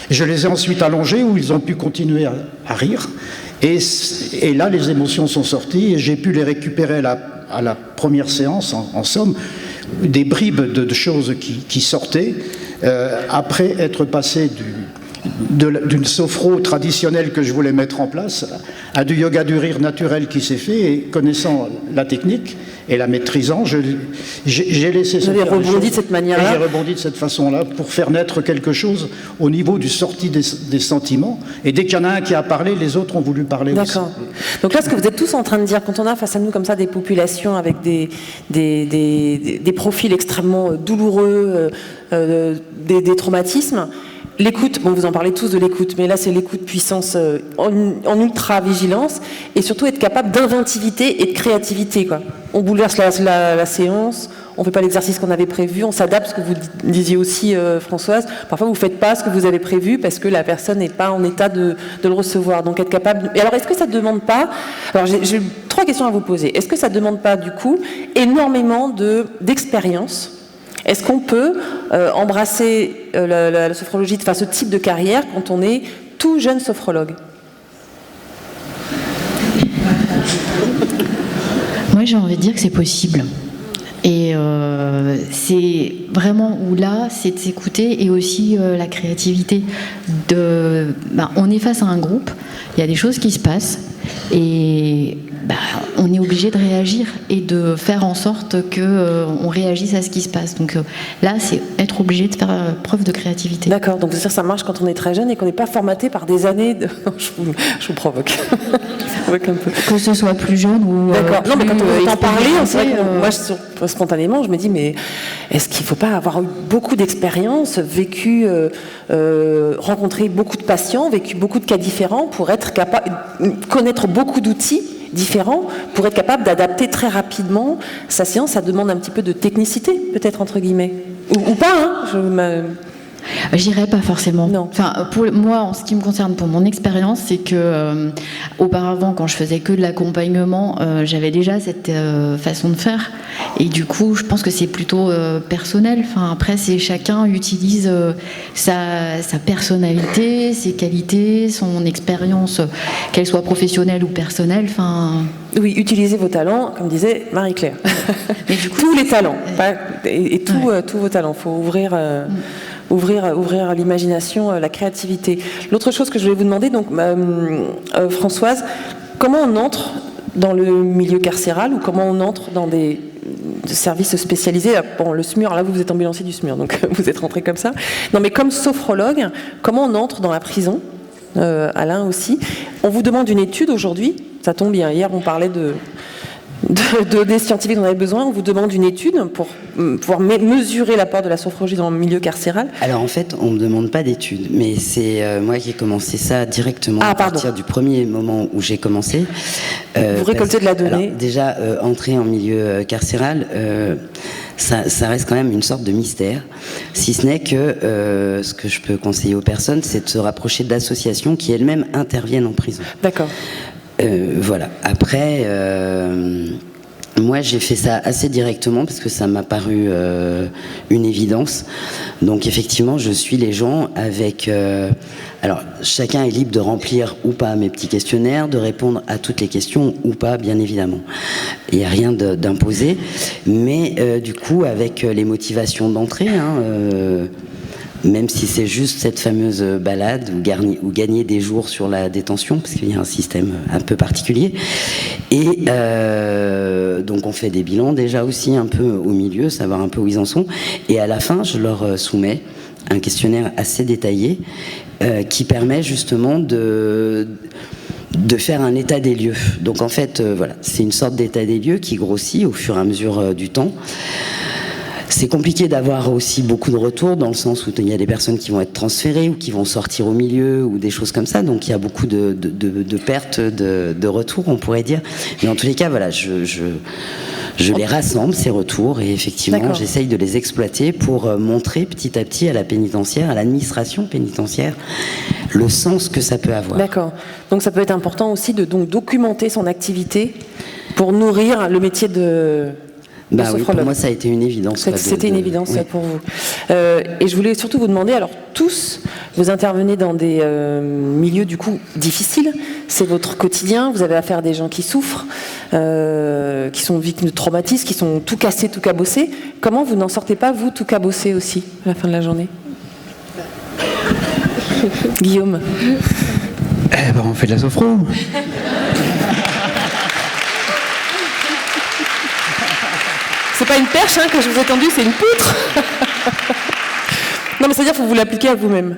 Je les ai ensuite allongés, où ils ont pu continuer à rire. Et là, les émotions sont sorties, et j'ai pu les récupérer à la première séance, en somme, des bribes de choses qui sortaient, après être passé d'une sophro traditionnelle que je voulais mettre en place à du yoga du rire naturel qui s'est fait, et connaissant la technique et la maîtrisant, j'ai laissé Vous avez rebondi de cette manière-là. J'ai rebondi de cette façon-là pour faire naître quelque chose au niveau du sorti des sentiments. Et dès qu'il y en a un qui a parlé, les autres ont voulu parler aussi. D'accord. Donc là, ce que vous êtes tous en train de dire, quand on a face à nous comme ça des populations avec des profils extrêmement douloureux, des traumatismes, l'écoute, bon, vous en parlez tous de l'écoute, mais là c'est l'écoute puissance en ultra-vigilance, et surtout être capable d'inventivité et de créativité, quoi. On bouleverse la séance, on ne fait pas l'exercice qu'on avait prévu, on s'adapte, ce que vous disiez aussi Françoise, parfois vous ne faites pas ce que vous avez prévu parce que la personne n'est pas en état de le recevoir, donc être capable... Et alors est-ce que ça ne demande pas... Alors j'ai 3 questions à vous poser. Est-ce que ça ne demande pas du coup énormément d'expérience ? Est-ce qu'on peut embrasser la sophrologie, enfin ce type de carrière, quand on est tout jeune sophrologue ? Moi, j'ai envie de dire que c'est possible. Et c'est vraiment où là, c'est de s'écouter, et aussi la créativité. On est face à un groupe, il y a des choses qui se passent, et on est obligé de réagir et de faire en sorte qu'on réagisse à ce qui se passe. Donc là, c'est être obligé de faire preuve de créativité. D'accord, donc c'est-à-dire que ça marche quand on est très jeune et qu'on n'est pas formaté par des années de... je vous provoque. Un peu. Que ce soit plus jeune ou... D'accord, non mais quand on entend parler, c'est vrai que moi, moi spontanément, je me dis, mais est-ce qu'il ne faut pas avoir eu beaucoup d'expérience, vécu, rencontré beaucoup de patients, vécu beaucoup de cas différents pour être capable, connaître beaucoup d'outils différents pour être capable d'adapter très rapidement sa séance? Ça demande un petit peu de technicité, peut-être, entre guillemets. Ou pas, hein J'irais pas forcément. Non. Enfin, pour moi, en ce qui me concerne, pour mon expérience, c'est que auparavant, quand je faisais que de l'accompagnement, j'avais déjà cette façon de faire. Et du coup, je pense que c'est plutôt personnel. Enfin, après, c'est chacun utilise sa personnalité, ses qualités, son expérience, qu'elle soit professionnelle ou personnelle. Enfin. Oui, utilisez vos talents, comme disait Marie-Claire. Mais du coup, tous les talents, tous vos talents. Il faut ouvrir l'imagination, la créativité. L'autre chose que je voulais vous demander, donc, Françoise, comment on entre dans le milieu carcéral ou comment on entre dans des services spécialisés? Bon, le SMUR, là vous êtes ambulancier du SMUR, donc vous êtes rentré comme ça. Non, mais comme sophrologue, comment on entre dans la prison? Alain aussi. On vous demande une étude aujourd'hui. Ça tombe bien. Hier, on parlait des scientifiques dont on avait besoin. On vous demande une étude pour pouvoir mesurer l'apport de la sophrologie dans le milieu carcéral. Alors en fait, on ne me demande pas d'études, mais c'est moi qui ai commencé ça directement à partir du premier moment où j'ai commencé. Vous récoltez de la donnée. Alors, déjà, entrer en milieu carcéral, ça reste quand même une sorte de mystère, si ce n'est que ce que je peux conseiller aux personnes, c'est de se rapprocher d'associations qui elles-mêmes interviennent en prison. D'accord. Voilà. Après, moi, j'ai fait ça assez directement parce que ça m'a paru une évidence. Donc, effectivement, je suis les gens avec... alors, chacun est libre de remplir ou pas mes petits questionnaires, de répondre à toutes les questions ou pas, bien évidemment. Il n'y a rien d'imposé. Mais, du coup, avec les motivations d'entrée... même si c'est juste cette fameuse balade ou gagner des jours sur la détention, parce qu'il y a un système un peu particulier. Et donc on fait des bilans déjà aussi un peu au milieu, savoir un peu où ils en sont. Et à la fin, je leur soumets un questionnaire assez détaillé qui permet justement de faire un état des lieux. Donc en fait, voilà, c'est une sorte d'état des lieux qui grossit au fur et à mesure du temps. C'est compliqué d'avoir aussi beaucoup de retours dans le sens où il y a des personnes qui vont être transférées ou qui vont sortir au milieu ou des choses comme ça. Donc il y a beaucoup de pertes de retours, on pourrait dire. Mais en tous les cas, voilà, je les rassemble, ces retours, et effectivement, j'essaye de les exploiter pour montrer petit à petit à la pénitentiaire, à l'administration pénitentiaire, le sens que ça peut avoir. D'accord. Donc ça peut être important aussi de documenter son activité pour nourrir le métier de... Bah oui, pour moi ça a été une évidence. C'était une évidence pour vous. Et je voulais surtout vous demander, alors tous, vous intervenez dans des milieux du coup difficiles, c'est votre quotidien, vous avez affaire à des gens qui souffrent, qui sont victimes de traumatismes, qui sont tout cassés, tout cabossés. Comment vous n'en sortez pas, vous, tout cabossé aussi, à la fin de la journée? Guillaume? Eh ben, on fait de la sophro. C'est pas une perche que je vous ai tendue, c'est une poutre. Non, mais c'est-à-dire qu'il faut vous l'appliquer à vous-même.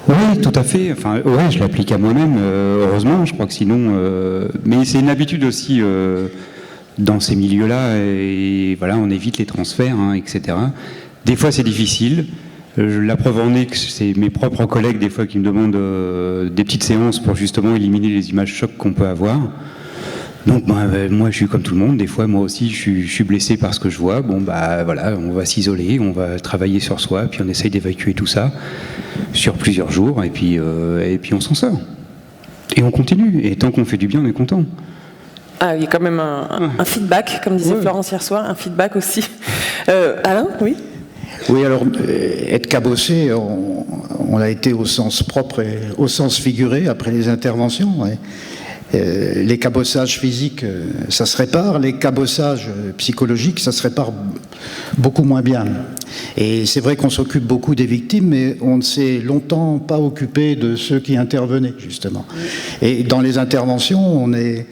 Oui, tout à fait. Enfin, ouais, je l'applique à moi-même, heureusement. Je crois que sinon... Mais c'est une habitude aussi dans ces milieux-là. Et voilà, on évite les transferts, etc. Des fois, c'est difficile. La preuve en est que c'est mes propres collègues, des fois, qui me demandent des petites séances pour justement éliminer les images chocs qu'on peut avoir. Donc moi je suis comme tout le monde, des fois moi aussi je suis blessé par ce que je vois, bon bah voilà, on va s'isoler, on va travailler sur soi, puis on essaye d'évacuer tout ça sur plusieurs jours, et puis on s'en sort. Et on continue, et tant qu'on fait du bien, on est content. Ah, il y a quand même un feedback, comme disait Florence hier soir, un feedback aussi. Alain, oui? Oui, alors, être cabossé, on l'a été au sens propre et au sens figuré après les interventions, ouais. Les cabossages physiques, ça se répare. Les cabossages psychologiques, ça se répare beaucoup moins bien. Et c'est vrai qu'on s'occupe beaucoup des victimes, mais on ne s'est longtemps pas occupé de ceux qui intervenaient, justement. Et dans les interventions, on est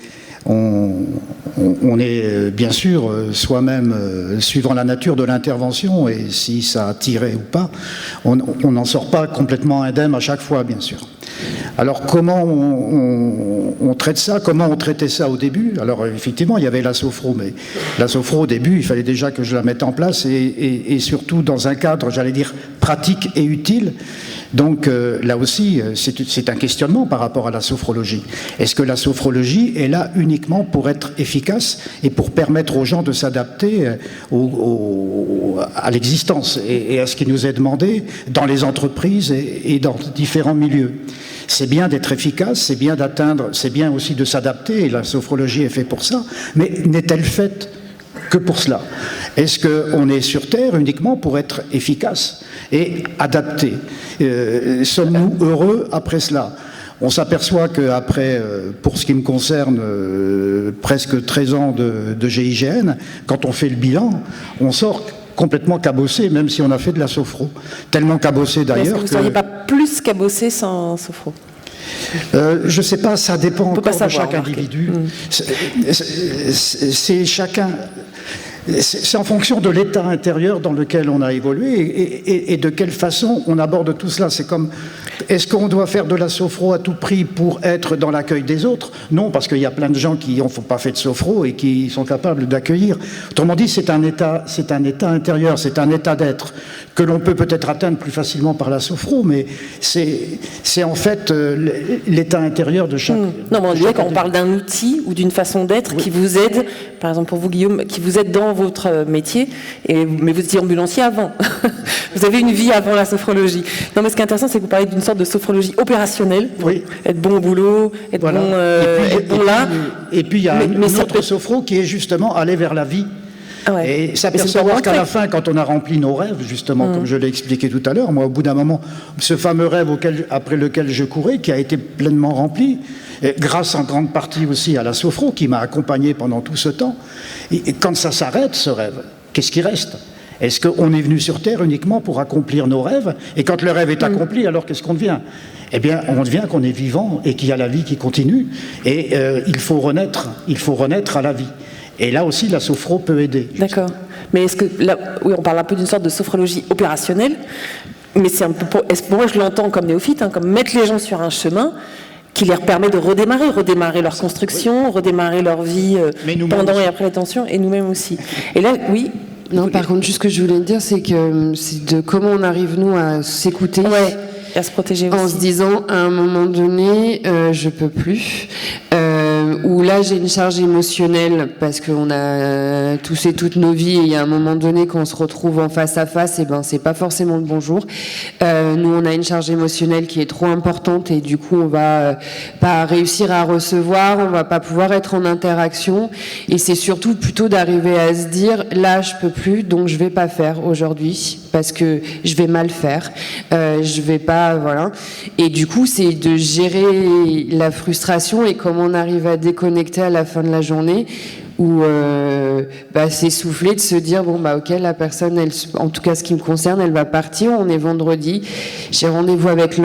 bien sûr soi-même suivant la nature de l'intervention, et si ça a tiré ou pas, on n'en sort pas complètement indemne à chaque fois, bien sûr. Alors comment on traite ça? Comment on traitait ça au début? Alors effectivement, il y avait la sophro, mais la sophro au début, il fallait déjà que je la mette en place et surtout dans un cadre, j'allais dire, pratique et utile. Donc là aussi, c'est un questionnement par rapport à la sophrologie. Est-ce que la sophrologie est là uniquement pour être efficace et pour permettre aux gens de s'adapter à l'existence et à ce qui nous est demandé dans les entreprises et dans différents milieux? C'est bien d'être efficace, c'est bien d'atteindre, c'est bien aussi de s'adapter, et la sophrologie est faite pour ça, mais n'est-elle faite que pour cela? Est-ce qu'on est sur Terre uniquement pour être efficace et adapté? Sommes-nous heureux après cela? On s'aperçoit qu'après, pour ce qui me concerne, presque 13 ans de GIGN, quand on fait le bilan, on sort complètement cabossé, même si on a fait de la sophro. Tellement cabossé d'ailleurs. Est-ce que vous ne seriez pas plus cabossé sans sophro? Je ne sais pas, ça dépend encore de chaque remarquez. individu. C'est chacun. C'est en fonction de l'état intérieur dans lequel on a évolué et de quelle façon on aborde tout cela. C'est comme, est-ce qu'on doit faire de la sophro à tout prix pour être dans l'accueil des autres? Non, parce qu'il y a plein de gens qui n'ont pas fait de sophro et qui sont capables d'accueillir. Autrement dit, c'est un état intérieur, c'est un état d'être que l'on peut peut-être atteindre plus facilement par la sophro, mais c'est en fait l'état intérieur de chaque. Non, mais on dirait quand on parle d'un outil ou d'une façon d'être qui vous aide, par exemple pour vous Guillaume, qui vous aide dans votre métier, mais vous étiez ambulancier avant. Vous avez une vie avant la sophrologie. Non, mais ce qui est intéressant, c'est que vous parlez d'une sorte de sophrologie opérationnelle, oui. Être bon au boulot, être voilà. être bon là. Et puis il y a une autre sophro qui est justement aller vers la vie. Ah ouais. Et s'apercevoir qu'à la fin, quand on a rempli nos rêves, justement, comme je l'ai expliqué tout à l'heure, moi, au bout d'un moment, ce fameux rêve après lequel je courais, qui a été pleinement rempli, et grâce en grande partie aussi à la sophro, qui m'a accompagné pendant tout ce temps, et quand ça s'arrête, ce rêve, qu'est-ce qui reste? Est-ce qu'on est venu sur Terre uniquement pour accomplir nos rêves? Et quand le rêve est accompli, alors qu'est-ce qu'on devient? Eh bien, on devient qu'on est vivant et qu'il y a la vie qui continue, et il faut renaître à la vie. Et là aussi, la sophro peut aider. D'accord. Mais est-ce que là, oui, on parle un peu d'une sorte de sophrologie opérationnelle, mais c'est un peu moi je l'entends comme néophyte, comme mettre les gens sur un chemin qui leur permet de redémarrer leur construction, redémarrer leur vie pendant et après la tension, et nous-mêmes aussi. Et là, oui. Non, par contre, juste ce que je voulais dire, c'est de comment on arrive, nous, à s'écouter. Ouais, et à se protéger aussi. En se disant, à un moment donné, je peux plus. Ou là, j'ai une charge émotionnelle, parce qu'on a tous et toutes nos vies, et il y a un moment donné, quand on se retrouve en face à face, et ben, c'est pas forcément le bon jour. Nous, on a une charge émotionnelle qui est trop importante, et du coup, on va pas réussir à recevoir, on va pas pouvoir être en interaction, et c'est surtout plutôt d'arriver à se dire, là, je peux plus, donc je vais pas faire aujourd'hui, parce que je vais mal faire, je vais pas, voilà. Et du coup, c'est de gérer la frustration et comment on arrive à déconnecter à la fin de la journée, où s'essouffler, de se dire bon bah ok, la personne, elle, en tout cas ce qui me concerne, elle va partir, on est vendredi, j'ai rendez-vous avec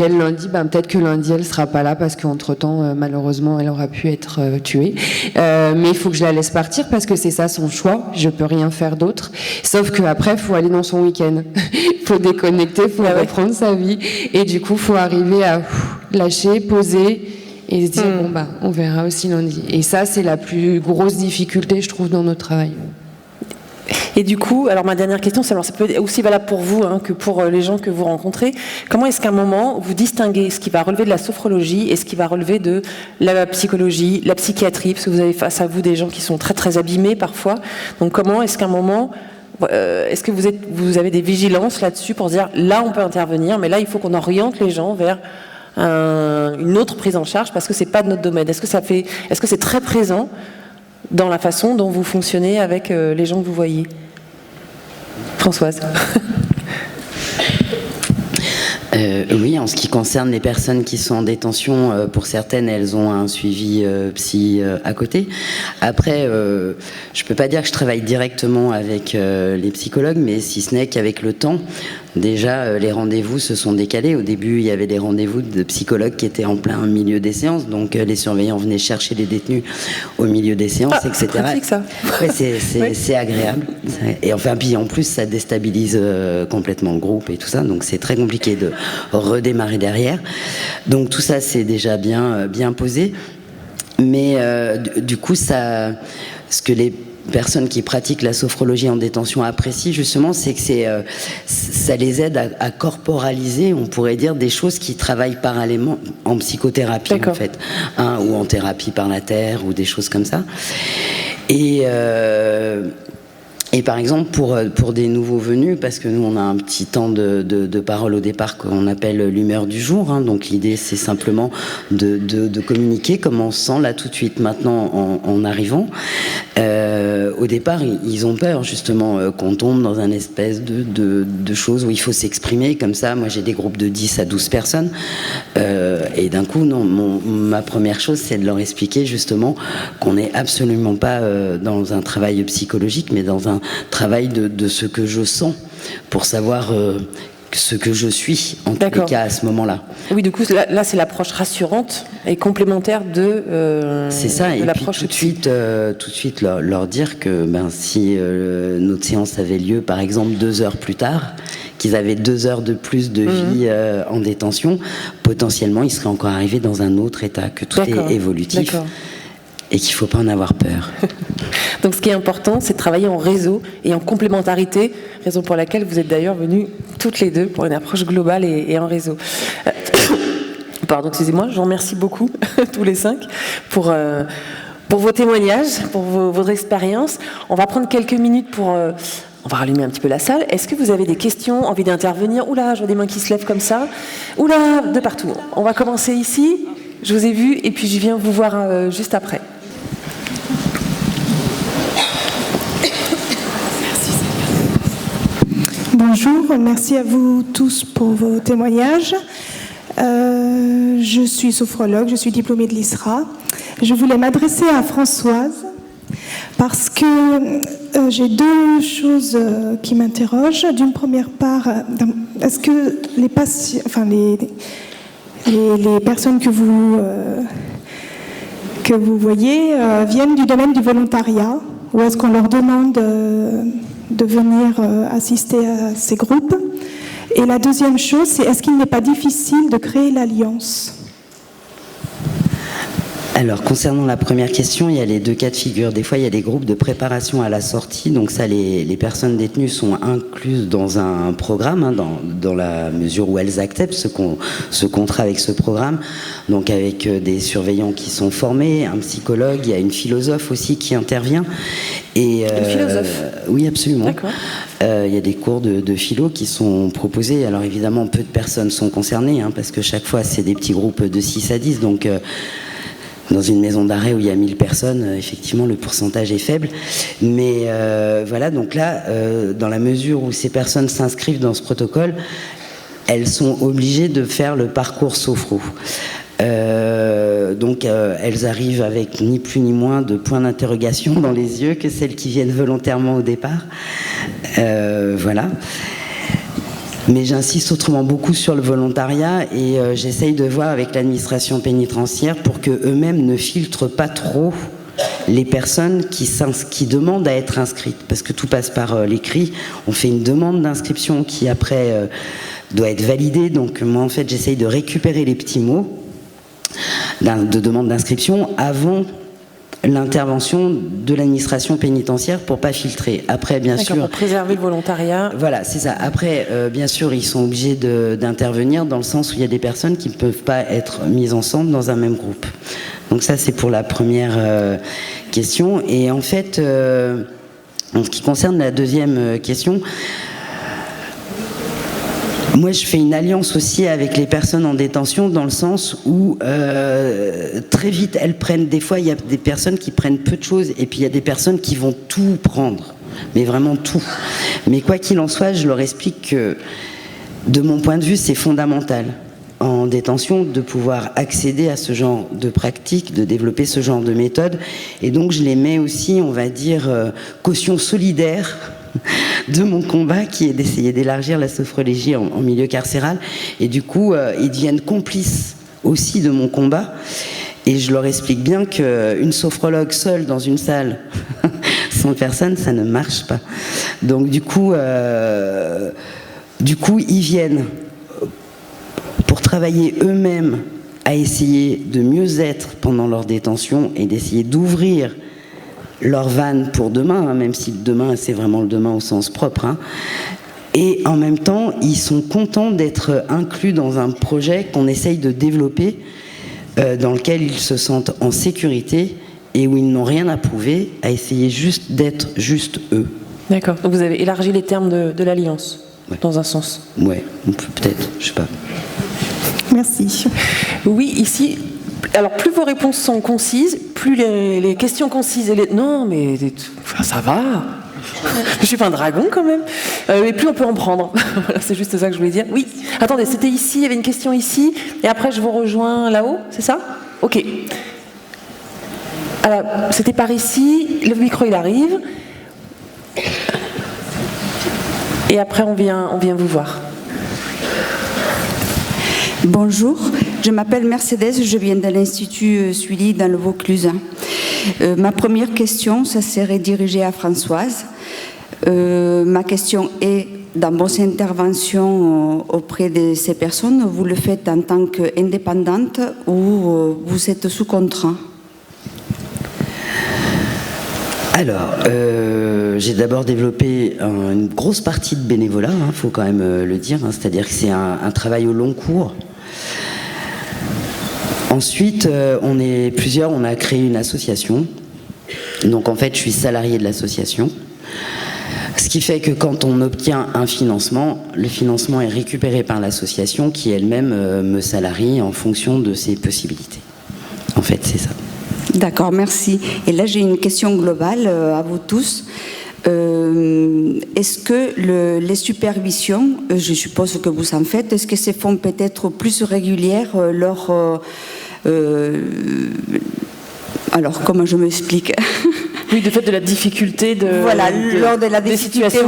elle lundi, peut-être que lundi elle sera pas là parce qu'entre temps malheureusement elle aura pu être tuée, mais il faut que je la laisse partir parce que c'est ça son choix, je peux rien faire d'autre, sauf que après faut aller dans son week-end. Faut déconnecter, faut reprendre sa vie, et du coup faut arriver à lâcher, poser et se dire on verra aussi lundi. Et ça, c'est la plus grosse difficulté, je trouve, dans notre travail. Et du coup, alors ma dernière question, c'est, alors ça peut être aussi valable pour vous que pour les gens que vous rencontrez. Comment est-ce qu'à un moment vous distinguez ce qui va relever de la sophrologie et ce qui va relever de la psychologie, la psychiatrie, parce que vous avez face à vous des gens qui sont très très abîmés parfois. Donc comment est-ce qu'à un moment est-ce que vous avez des vigilances là-dessus pour dire là on peut intervenir, mais là il faut qu'on oriente les gens vers une autre prise en charge parce que c'est pas de notre domaine. Est-ce que c'est très présent dans la façon dont vous fonctionnez avec les gens que vous voyez? Françoise. Oui, en ce qui concerne les personnes qui sont en détention, pour certaines, elles ont un suivi psy à côté. Après, je peux pas dire que je travaille directement avec les psychologues, mais si ce n'est qu'avec le temps, Déjà, les rendez-vous se sont décalés. Au début, il y avait des rendez-vous de psychologues qui étaient en plein milieu des séances. Donc, les surveillants venaient chercher les détenus au milieu des séances, etc. C'est pratique, ça. Ouais, c'est agréable. Et enfin, puis en plus, ça déstabilise complètement le groupe et tout ça. Donc, c'est très compliqué de redémarrer derrière. Donc, tout ça, c'est déjà bien posé. Mais du coup, ce que les personnes qui pratiquent la sophrologie en détention apprécient justement, c'est que ça les aide à corporaliser, on pourrait dire, des choses qui travaillent parallèlement en psychothérapie en fait, ou en thérapie par la terre ou des choses comme ça. Et par exemple, pour des nouveaux venus, parce que nous, on a un petit temps de parole au départ qu'on appelle l'humeur du jour. Hein, donc l'idée, c'est simplement de communiquer comme on se sent là tout de suite, maintenant, en arrivant. Au départ, ils ont peur, justement, qu'on tombe dans un espèce de choses où il faut s'exprimer. Comme ça, moi, j'ai des groupes de 10 à 12 personnes. Et d'un coup, non, ma première chose, c'est de leur expliquer, justement, qu'on n'est absolument pas dans un travail psychologique, mais dans un travail de ce que je sens pour savoir ce que je suis en tous les cas à ce moment-là. Oui, du coup là c'est l'approche rassurante et complémentaire de c'est ça, et puis l'approche tout de suite leur dire que si notre séance avait lieu par exemple 2 heures plus tard, qu'ils avaient 2 heures de plus de vie en détention, potentiellement ils seraient encore arrivés dans un autre état, que tout est évolutif. Et qu'il ne faut pas en avoir peur. Donc ce qui est important, c'est de travailler en réseau et en complémentarité, raison pour laquelle vous êtes d'ailleurs venues toutes les deux pour une approche globale et en réseau. Pardon, excusez-moi, je vous remercie beaucoup, tous les 5, pour vos témoignages, pour votre expérience. On va prendre quelques minutes pour... on va rallumer un petit peu la salle. Est-ce que vous avez des questions, envie d'intervenir? Oula, je vois des mains qui se lèvent comme ça. Oula, de partout. On va commencer ici. Je vous ai vu et puis je viens vous voir juste après. Bonjour, merci à vous tous pour vos témoignages. Je suis sophrologue, je suis diplômée de l'ISRA. Je voulais m'adresser à Françoise parce que j'ai 2 choses qui m'interrogent. D'une première part, est-ce que les patients, enfin les personnes que vous voyez viennent du domaine du volontariat, ou est-ce qu'on leur demande de venir assister à ces groupes? Et la deuxième chose, c'est est-ce qu'il n'est pas difficile de créer l'alliance? Alors, concernant la première question, il y a les 2 cas de figure. Des fois, il y a des groupes de préparation à la sortie. Donc ça, les personnes détenues sont incluses dans un programme, hein, dans la mesure où elles acceptent ce contrat avec ce programme. Donc avec des surveillants qui sont formés, un psychologue, il y a une philosophe aussi qui intervient. Et, une philosophe? Oui, absolument. D'accord. Il y a des cours de philo qui sont proposés. Alors évidemment, peu de personnes sont concernées, hein, parce que chaque fois, c'est des petits groupes de 6 à 10. Donc... dans une maison d'arrêt où il y a 1000 personnes, effectivement, le pourcentage est faible. Mais voilà, donc là, dans la mesure où ces personnes s'inscrivent dans ce protocole, elles sont obligées de faire le parcours sophro. Donc elles arrivent avec ni plus ni moins de points d'interrogation dans les yeux que celles qui viennent volontairement au départ. Voilà. Mais j'insiste autrement beaucoup sur le volontariat et j'essaye de voir avec l'administration pénitentiaire pour qu'eux-mêmes ne filtrent pas trop les personnes qui demandent à être inscrites. Parce que tout passe par l'écrit. On fait une demande d'inscription qui après doit être validée. Donc moi en fait j'essaye de récupérer les petits mots de demande d'inscription avant l'intervention de l'administration pénitentiaire pour pas filtrer. Après, bien sûr, pour préserver le volontariat. Voilà, c'est ça. Après, bien sûr, ils sont obligés d'intervenir dans le sens où il y a des personnes qui ne peuvent pas être mises ensemble dans un même groupe. Donc ça, c'est pour la première question. Et en fait, en ce qui concerne la deuxième question, moi, je fais une alliance aussi avec les personnes en détention dans le sens où très vite, elles prennent... Des fois, il y a des personnes qui prennent peu de choses et puis il y a des personnes qui vont tout prendre, mais vraiment tout. Mais quoi qu'il en soit, je leur explique que, de mon point de vue, c'est fondamental en détention de pouvoir accéder à ce genre de pratique, de développer ce genre de méthode. Et donc, je les mets aussi, on va dire, caution solidaire de mon combat, qui est d'essayer d'élargir la sophrologie en milieu carcéral. Et du coup, ils deviennent complices aussi de mon combat. Et je leur explique bien qu'une sophrologue seule dans une salle, sans personne, ça ne marche pas. Donc du coup, ils viennent pour travailler eux-mêmes à essayer de mieux être pendant leur détention et d'essayer d'ouvrir leur vanne pour demain, même si demain, c'est vraiment le demain au sens propre. Et en même temps, ils sont contents d'être inclus dans un projet qu'on essaye de développer, dans lequel ils se sentent en sécurité et où ils n'ont rien à prouver, à essayer juste d'être juste eux. D'accord. Donc vous avez élargi les termes de l'alliance, dans un sens. Ouais, peut-être, je sais pas. Merci. Oui, ici, alors plus vos réponses sont concises, plus les questions concises et non, mais ça va. Je suis pas un dragon quand même. Mais plus on peut en prendre. Voilà, c'est juste ça que je voulais dire. Oui. Attendez, c'était ici, il y avait une question ici, et après je vous rejoins là-haut, c'est ça? Ok. Alors, c'était par ici, le micro il arrive. Et après on vient vous voir. Bonjour, je m'appelle Mercedes, je viens de l'Institut Sully dans le Vaucluse. Ma première question, ça serait dirigée à Françoise. Ma question est, dans vos interventions auprès de ces personnes, vous le faites en tant qu'indépendante ou vous êtes sous contrat? Alors, j'ai d'abord développé une grosse partie de bénévolat, faut quand même le dire, c'est-à-dire que c'est un travail au long cours. Ensuite, on est plusieurs, on a créé une association. Donc en fait, je suis salarié de l'association. Ce qui fait que quand on obtient un financement, le financement est récupéré par l'association qui elle-même me salarie en fonction de ses possibilités. En fait, c'est ça. D'accord, merci. Et là, j'ai une question globale à vous tous. Est-ce que les supervisions, je suppose que vous en faites, est-ce que se font peut-être plus régulières alors, comment je m'explique? Oui, du fait de la difficulté lors de la difficulté,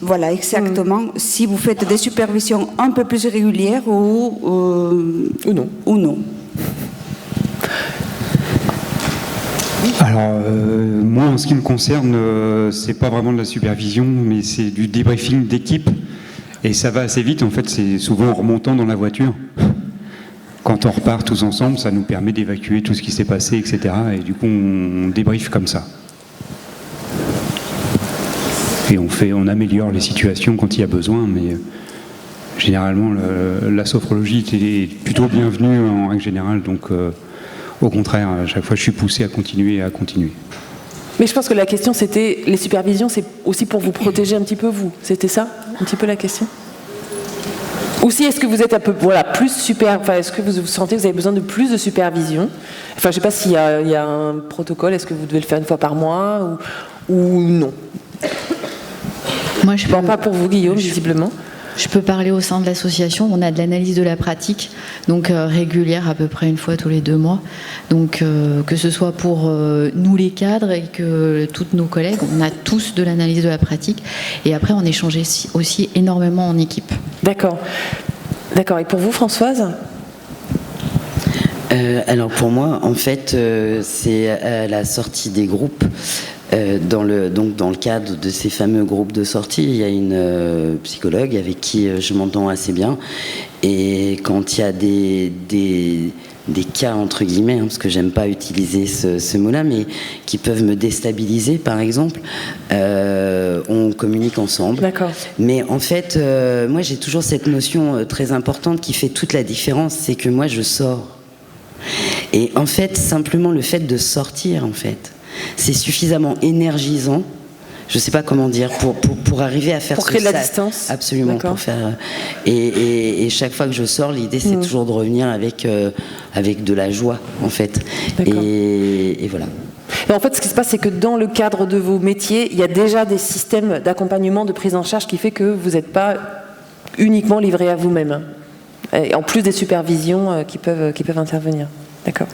voilà, exactement. Si vous faites des supervisions un peu plus régulières ou non. Alors, moi, en ce qui me concerne, c'est pas vraiment de la supervision, mais c'est du débriefing d'équipe. Et ça va assez vite, en fait, c'est souvent en remontant dans la voiture. Quand on repart tous ensemble, ça nous permet d'évacuer tout ce qui s'est passé, etc. Et du coup, on débriefe comme ça. Et on améliore les situations quand il y a besoin, mais généralement, la sophrologie est plutôt bienvenue en règle générale, donc au contraire, à chaque fois, je suis poussé à continuer et à continuer. Mais je pense que la question, c'était, les supervisions, c'est aussi pour vous protéger un petit peu, vous. C'était ça, un petit peu la question? Aussi, est-ce que vous êtes un peu, plus est-ce que vous sentez que vous avez besoin de plus de supervision? Enfin, je ne sais pas s'il y a un protocole, est-ce que vous devez le faire une fois par mois ou non? Moi, je pas pour vous, Guillaume, visiblement. Je peux parler au sein de l'association. On a de l'analyse de la pratique, donc régulière, à peu près une fois tous les 2 mois. Donc que ce soit pour nous les cadres et que tous nos collègues, on a tous de l'analyse de la pratique. Et après, on échange aussi énormément en équipe. D'accord. Et pour vous, Françoise? Alors pour moi, en fait, c'est à la sortie des groupes. Dans le cadre de ces fameux groupes de sortie, il y a une psychologue avec qui je m'entends assez bien. Et quand il y a des cas, entre guillemets, parce que j'aime pas utiliser ce mot-là, mais qui peuvent me déstabiliser, par exemple, on communique ensemble. D'accord. Mais en fait, moi j'ai toujours cette notion très importante qui fait toute la différence, c'est que moi je sors. Et en fait, simplement le fait de sortir, en fait, c'est suffisamment énergisant, je ne sais pas comment dire, pour arriver à faire pour créer de la distance. Absolument. Pour faire, et chaque fois que je sors, l'idée c'est toujours de revenir avec de la joie, en fait. Et voilà. Et en fait, ce qui se passe, c'est que dans le cadre de vos métiers, il y a déjà des systèmes d'accompagnement, de prise en charge qui fait que vous n'êtes pas uniquement livré à vous-même. Et en plus des supervisions qui peuvent intervenir. D'accord.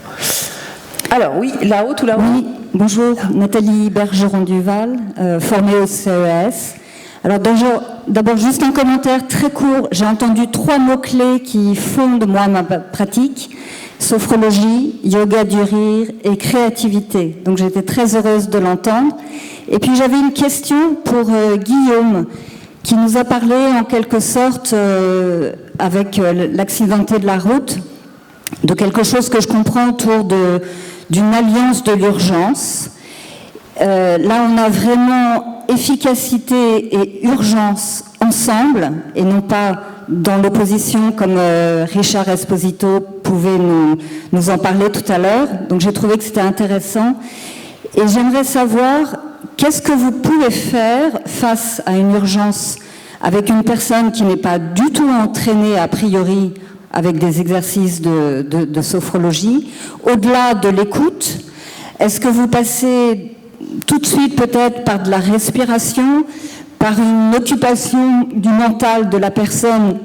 Alors oui, là-haut, tout là-haut. Oui, bonjour, Nathalie Bergeron-Duval, formée au CES. Alors d'abord, juste un commentaire très court. J'ai entendu 3 mots-clés qui fondent, moi, ma pratique. Sophrologie, yoga du rire et créativité. Donc j'étais très heureuse de l'entendre. Et puis j'avais une question pour Guillaume, qui nous a parlé en quelque sorte, avec l'accidenté de la route, de quelque chose que je comprends autour d'une alliance de l'urgence. Là, on a vraiment efficacité et urgence ensemble, et non pas dans l'opposition, comme Richard Esposito pouvait nous en parler tout à l'heure. Donc j'ai trouvé que c'était intéressant. Et j'aimerais savoir, qu'est-ce que vous pouvez faire face à une urgence avec une personne qui n'est pas du tout entraînée a priori avec des exercices de sophrologie, au-delà de l'écoute? Est-ce que vous passez tout de suite peut-être par de la respiration, par une occupation du mental de la personne,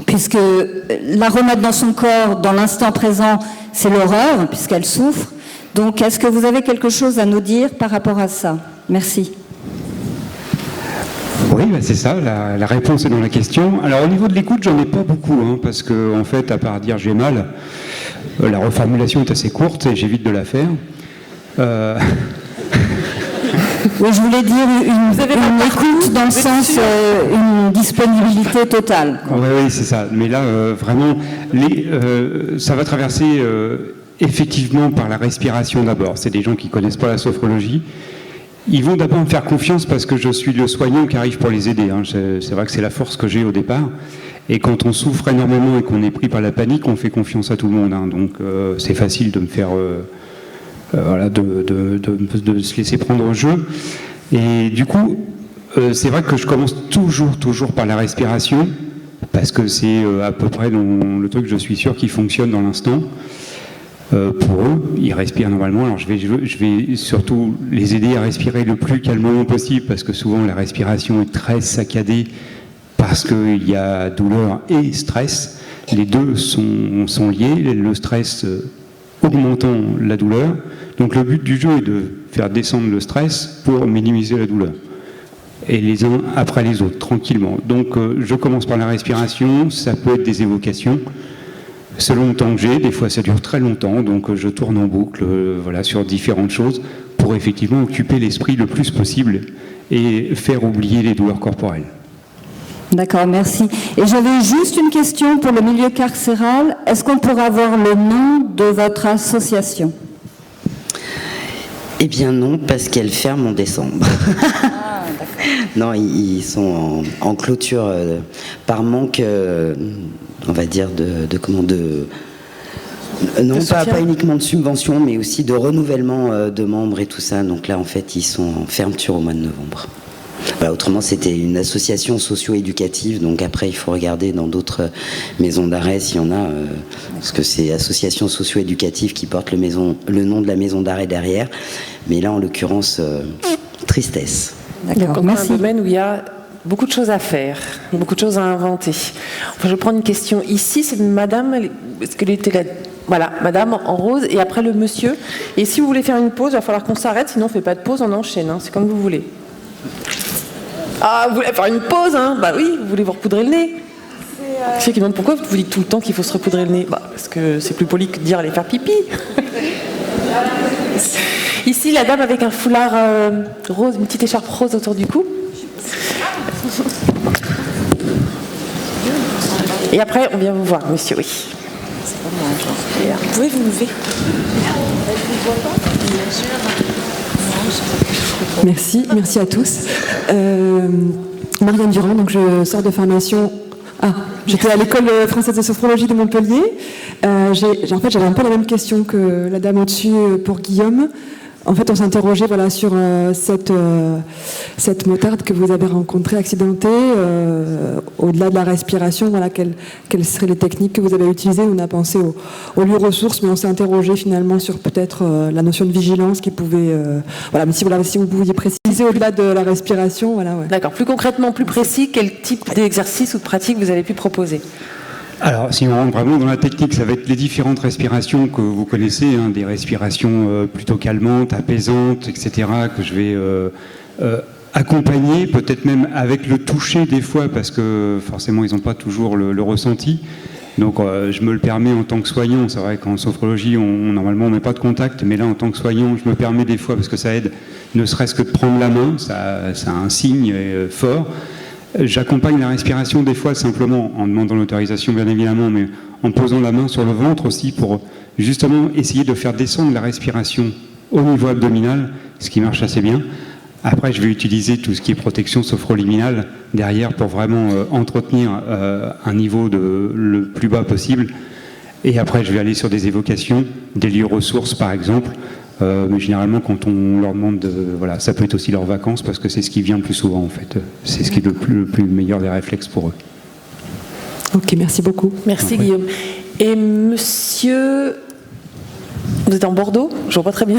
puisque la remettre dans son corps, dans l'instant présent, c'est l'horreur, puisqu'elle souffre. Donc, est-ce que vous avez quelque chose à nous dire par rapport à ça? Merci. Oui, bah c'est ça, la réponse est dans la question. Alors, au niveau de l'écoute, j'en ai pas beaucoup, parce que, en fait, à part dire j'ai mal, la reformulation est assez courte et j'évite de la faire. Oui, je voulais dire une écoute dans le sens, une disponibilité totale. Oui, c'est ça. Mais là, vraiment, ça va traverser effectivement par la respiration d'abord. C'est des gens qui ne connaissent pas la sophrologie. Ils vont d'abord me faire confiance parce que je suis le soignant qui arrive pour les aider. C'est vrai que c'est la force que j'ai au départ. Et quand on souffre énormément et qu'on est pris par la panique, on fait confiance à tout le monde. Donc c'est facile de me faire... de se laisser prendre au jeu. Et du coup, c'est vrai que je commence toujours par la respiration, parce que c'est à peu près le truc, je suis sûr, qui fonctionne dans l'instant. Pour eux, ils respirent normalement. Alors je vais surtout les aider à respirer le plus calmement possible, parce que souvent la respiration est très saccadée, parce qu'il y a douleur et stress. Les deux sont liés. Le stress augmentant la douleur. Donc le but du jeu est de faire descendre le stress pour minimiser la douleur. Et les uns après les autres, tranquillement. Donc je commence par la respiration, ça peut être des évocations. Selon le temps que j'ai, des fois ça dure très longtemps, donc je tourne en boucle sur différentes choses pour effectivement occuper l'esprit le plus possible et faire oublier les douleurs corporelles. D'accord, merci. Et j'avais juste une question pour le milieu carcéral. Est-ce qu'on pourrait avoir le nom de votre association? Eh bien non, parce qu'elle ferme en décembre. Ah, non, ils sont en clôture par manque, on va dire, non, pas uniquement de subvention, mais aussi de renouvellement de membres et tout ça. Donc là, en fait, ils sont en fermeture au mois de novembre. Voilà, autrement, c'était une association socio-éducative, donc après, il faut regarder dans d'autres maisons d'arrêt s'il y en a, parce que c'est association socio-éducative qui porte le nom de la maison d'arrêt derrière. Mais là, en l'occurrence, tristesse. D'accord, merci. C'est un domaine où il y a beaucoup de choses à faire, beaucoup de choses à inventer. Enfin, je vais prendre une question ici, c'est madame, est-ce qu'elle était là? Voilà, madame en rose, et après le monsieur. Et si vous voulez faire une pause, il va falloir qu'on s'arrête, sinon on ne fait pas de pause, on enchaîne, c'est comme vous voulez. Ah, vous voulez faire une pause, Bah oui, vous voulez vous repoudrer le nez. Je sais qui demande pourquoi vous dites tout le temps qu'il faut se repoudrer le nez. Parce que c'est plus poli que de dire aller faire pipi. Ici, la dame avec un foulard rose, une petite écharpe rose autour du cou. Et après, on vient vous voir, monsieur, oui. Vous pouvez vous lever. Merci à tous. Marianne Durand, donc je sors de formation. J'étais à l'école française de sophrologie de Montpellier. J'avais un peu la même question que la dame au-dessus pour Guillaume. En fait, on s'interrogeait sur cette motarde que vous avez rencontrée accidentée. Au-delà de la respiration, quelles seraient les techniques que vous avez utilisées? On a pensé aux lieux ressources, mais on s'est interrogé finalement sur peut-être la notion de vigilance qui pouvait... mais si vous pouviez préciser au-delà de la respiration. D'accord. Plus concrètement, plus précis, quel type d'exercice ou de pratique vous avez pu proposer? Alors, si on rentre vraiment dans la technique, ça va être les différentes respirations que vous connaissez, hein, des respirations plutôt calmantes, apaisantes, etc., que je vais accompagner, peut-être même avec le toucher des fois, parce que forcément, ils n'ont pas toujours le ressenti. Donc, je me le permets en tant que soignant. C'est vrai qu'en sophrologie, normalement, on ne met pas de contact, mais là, en tant que soignant, je me permets des fois, parce que ça aide, ne serait-ce que de prendre la main, ça a un signe fort. J'accompagne la respiration des fois simplement en demandant l'autorisation bien évidemment, mais en posant la main sur le ventre aussi pour justement essayer de faire descendre la respiration au niveau abdominal, ce qui marche assez bien. Après, je vais utiliser tout ce qui est protection sophroliminale derrière pour vraiment entretenir un niveau le plus bas possible. Et après, je vais aller sur des évocations, des lieux ressources par exemple. Mais généralement, quand on leur demande, voilà, ça peut être aussi leurs vacances parce que c'est ce qui vient le plus souvent en fait. C'est ce qui est le plus meilleur des réflexes pour eux. Ok, merci beaucoup. Merci Guillaume. Et monsieur, vous êtes en Bordeaux? Je vois pas très bien.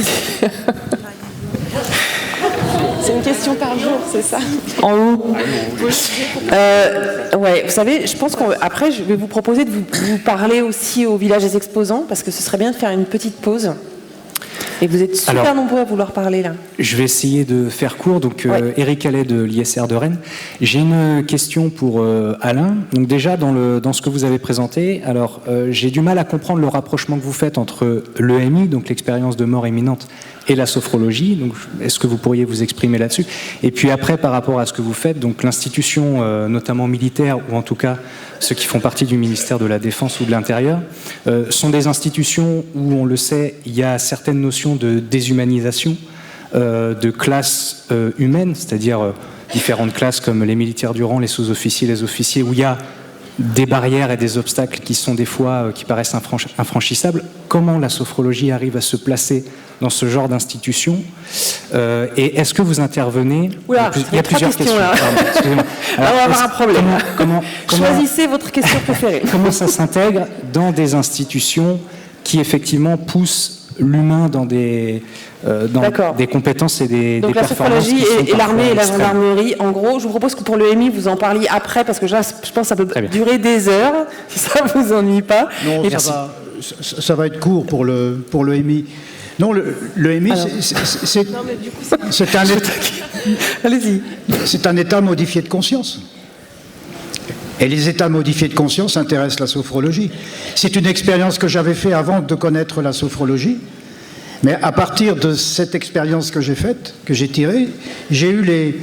C'est une question par jour, c'est ça? En haut. Ouais, vous savez, je pense qu'après, je vais vous proposer de vous parler aussi au village des exposants parce que ce serait bien de faire une petite pause. Et vous êtes super nombreux à vouloir parler là. Je vais essayer de faire court. Donc, Eric Allais de l'ISR de Rennes. J'ai une question pour Alain. Donc déjà, dans ce que vous avez présenté, alors j'ai du mal à comprendre le rapprochement que vous faites entre l'EMI, donc l'expérience de mort imminente, et la sophrologie. Donc, est-ce que vous pourriez vous exprimer là-dessus? Et puis après, par rapport à ce que vous faites, donc l'institution, notamment militaire, ou en tout cas ceux qui font partie du ministère de la Défense ou de l'Intérieur, sont des institutions où, on le sait, il y a certaines notions de déshumanisation, de classes humaines, c'est-à-dire différentes classes comme les militaires du rang, les sous-officiers, les officiers, où il y a des barrières et des obstacles qui sont des fois, qui paraissent infranchissables. Comment la sophrologie arrive à se placer dans ce genre d'institution et est-ce que vous intervenez? Oula, il y a plusieurs questions là. Excusez-moi. Alors, on va avoir un problème. Choisissez votre question préférée. Comment ça s'intègre dans des institutions qui effectivement poussent l'humain dans des compétences et des donc performances. Donc la sophrologie et l'armée et la gendarmerie, en gros, je vous propose que pour le MI, vous en parliez après, parce que là, je pense que ça peut durer des heures, si ça ne vous ennuie pas. Non, ça va être court pour le MI. Non, le MI, c'est un état... Allez-y. C'est un état modifié de conscience. Et les états modifiés de conscience intéressent la sophrologie. C'est une expérience que j'avais faite avant de connaître la sophrologie. Mais à partir de cette expérience que j'ai faite, que j'ai tirée, j'ai eu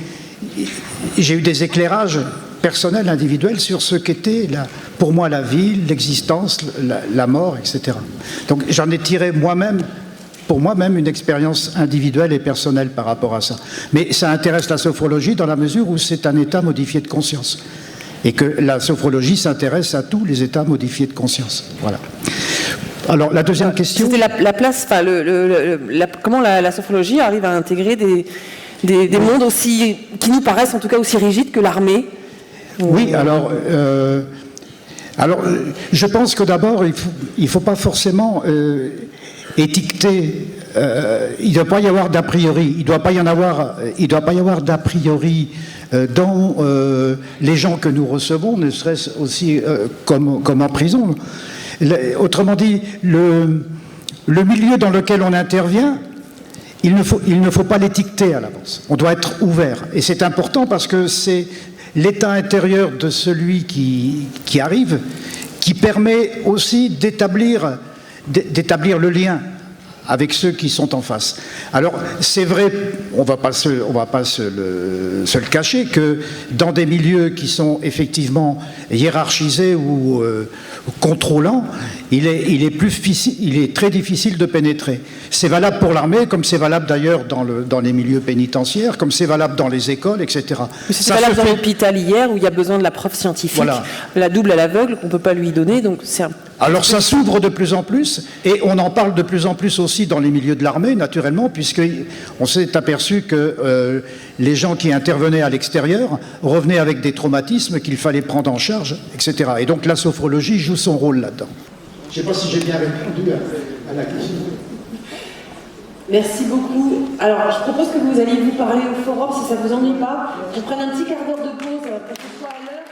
des éclairages personnels, individuels sur ce qu'était pour moi la vie, l'existence, la mort, etc. Donc j'en ai tiré pour moi-même une expérience individuelle et personnelle par rapport à ça. Mais ça intéresse la sophrologie dans la mesure où c'est un état modifié de conscience. Et que la sophrologie s'intéresse à tous les états modifiés de conscience. Voilà. Alors, la deuxième question... C'était la place, enfin, comment la sophrologie arrive à intégrer des mondes aussi, qui nous paraissent en tout cas aussi rigides que l'armée. Oui, alors, je pense que d'abord, il ne faut pas forcément étiqueter, il ne doit pas y avoir d'a priori, il ne doit pas y avoir d'a priori dans les gens que nous recevons, ne serait-ce aussi comme en prison. Autrement dit, le milieu dans lequel on intervient, il ne faut pas l'étiqueter à l'avance. On doit être ouvert. Et c'est important parce que c'est l'état intérieur de celui qui arrive qui permet aussi d'établir le lien avec ceux qui sont en face. Alors, c'est vrai, on va pas se le cacher, que dans des milieux qui sont effectivement hiérarchisés ou contrôlants, il est très difficile de pénétrer. C'est valable pour l'armée, comme c'est valable d'ailleurs dans les milieux pénitentiaires, comme c'est valable dans les écoles, etc. C'est valable dans l'hôpital hier, où il y a besoin de la preuve scientifique, voilà. La double à l'aveugle, qu'on ne peut pas lui donner, donc c'est un... Alors ça s'ouvre de plus en plus, et on en parle de plus en plus aussi dans les milieux de l'armée, naturellement, puisqu'on s'est aperçu que les gens qui intervenaient à l'extérieur revenaient avec des traumatismes qu'il fallait prendre en charge, etc. Et donc la sophrologie joue son rôle là-dedans. Je ne sais pas si j'ai bien répondu à la question. Merci beaucoup. Alors, je propose que vous alliez vous parler au forum, si ça ne vous ennuie pas. On prenne un petit quart d'heure de pause pour que ce soit à l'heure.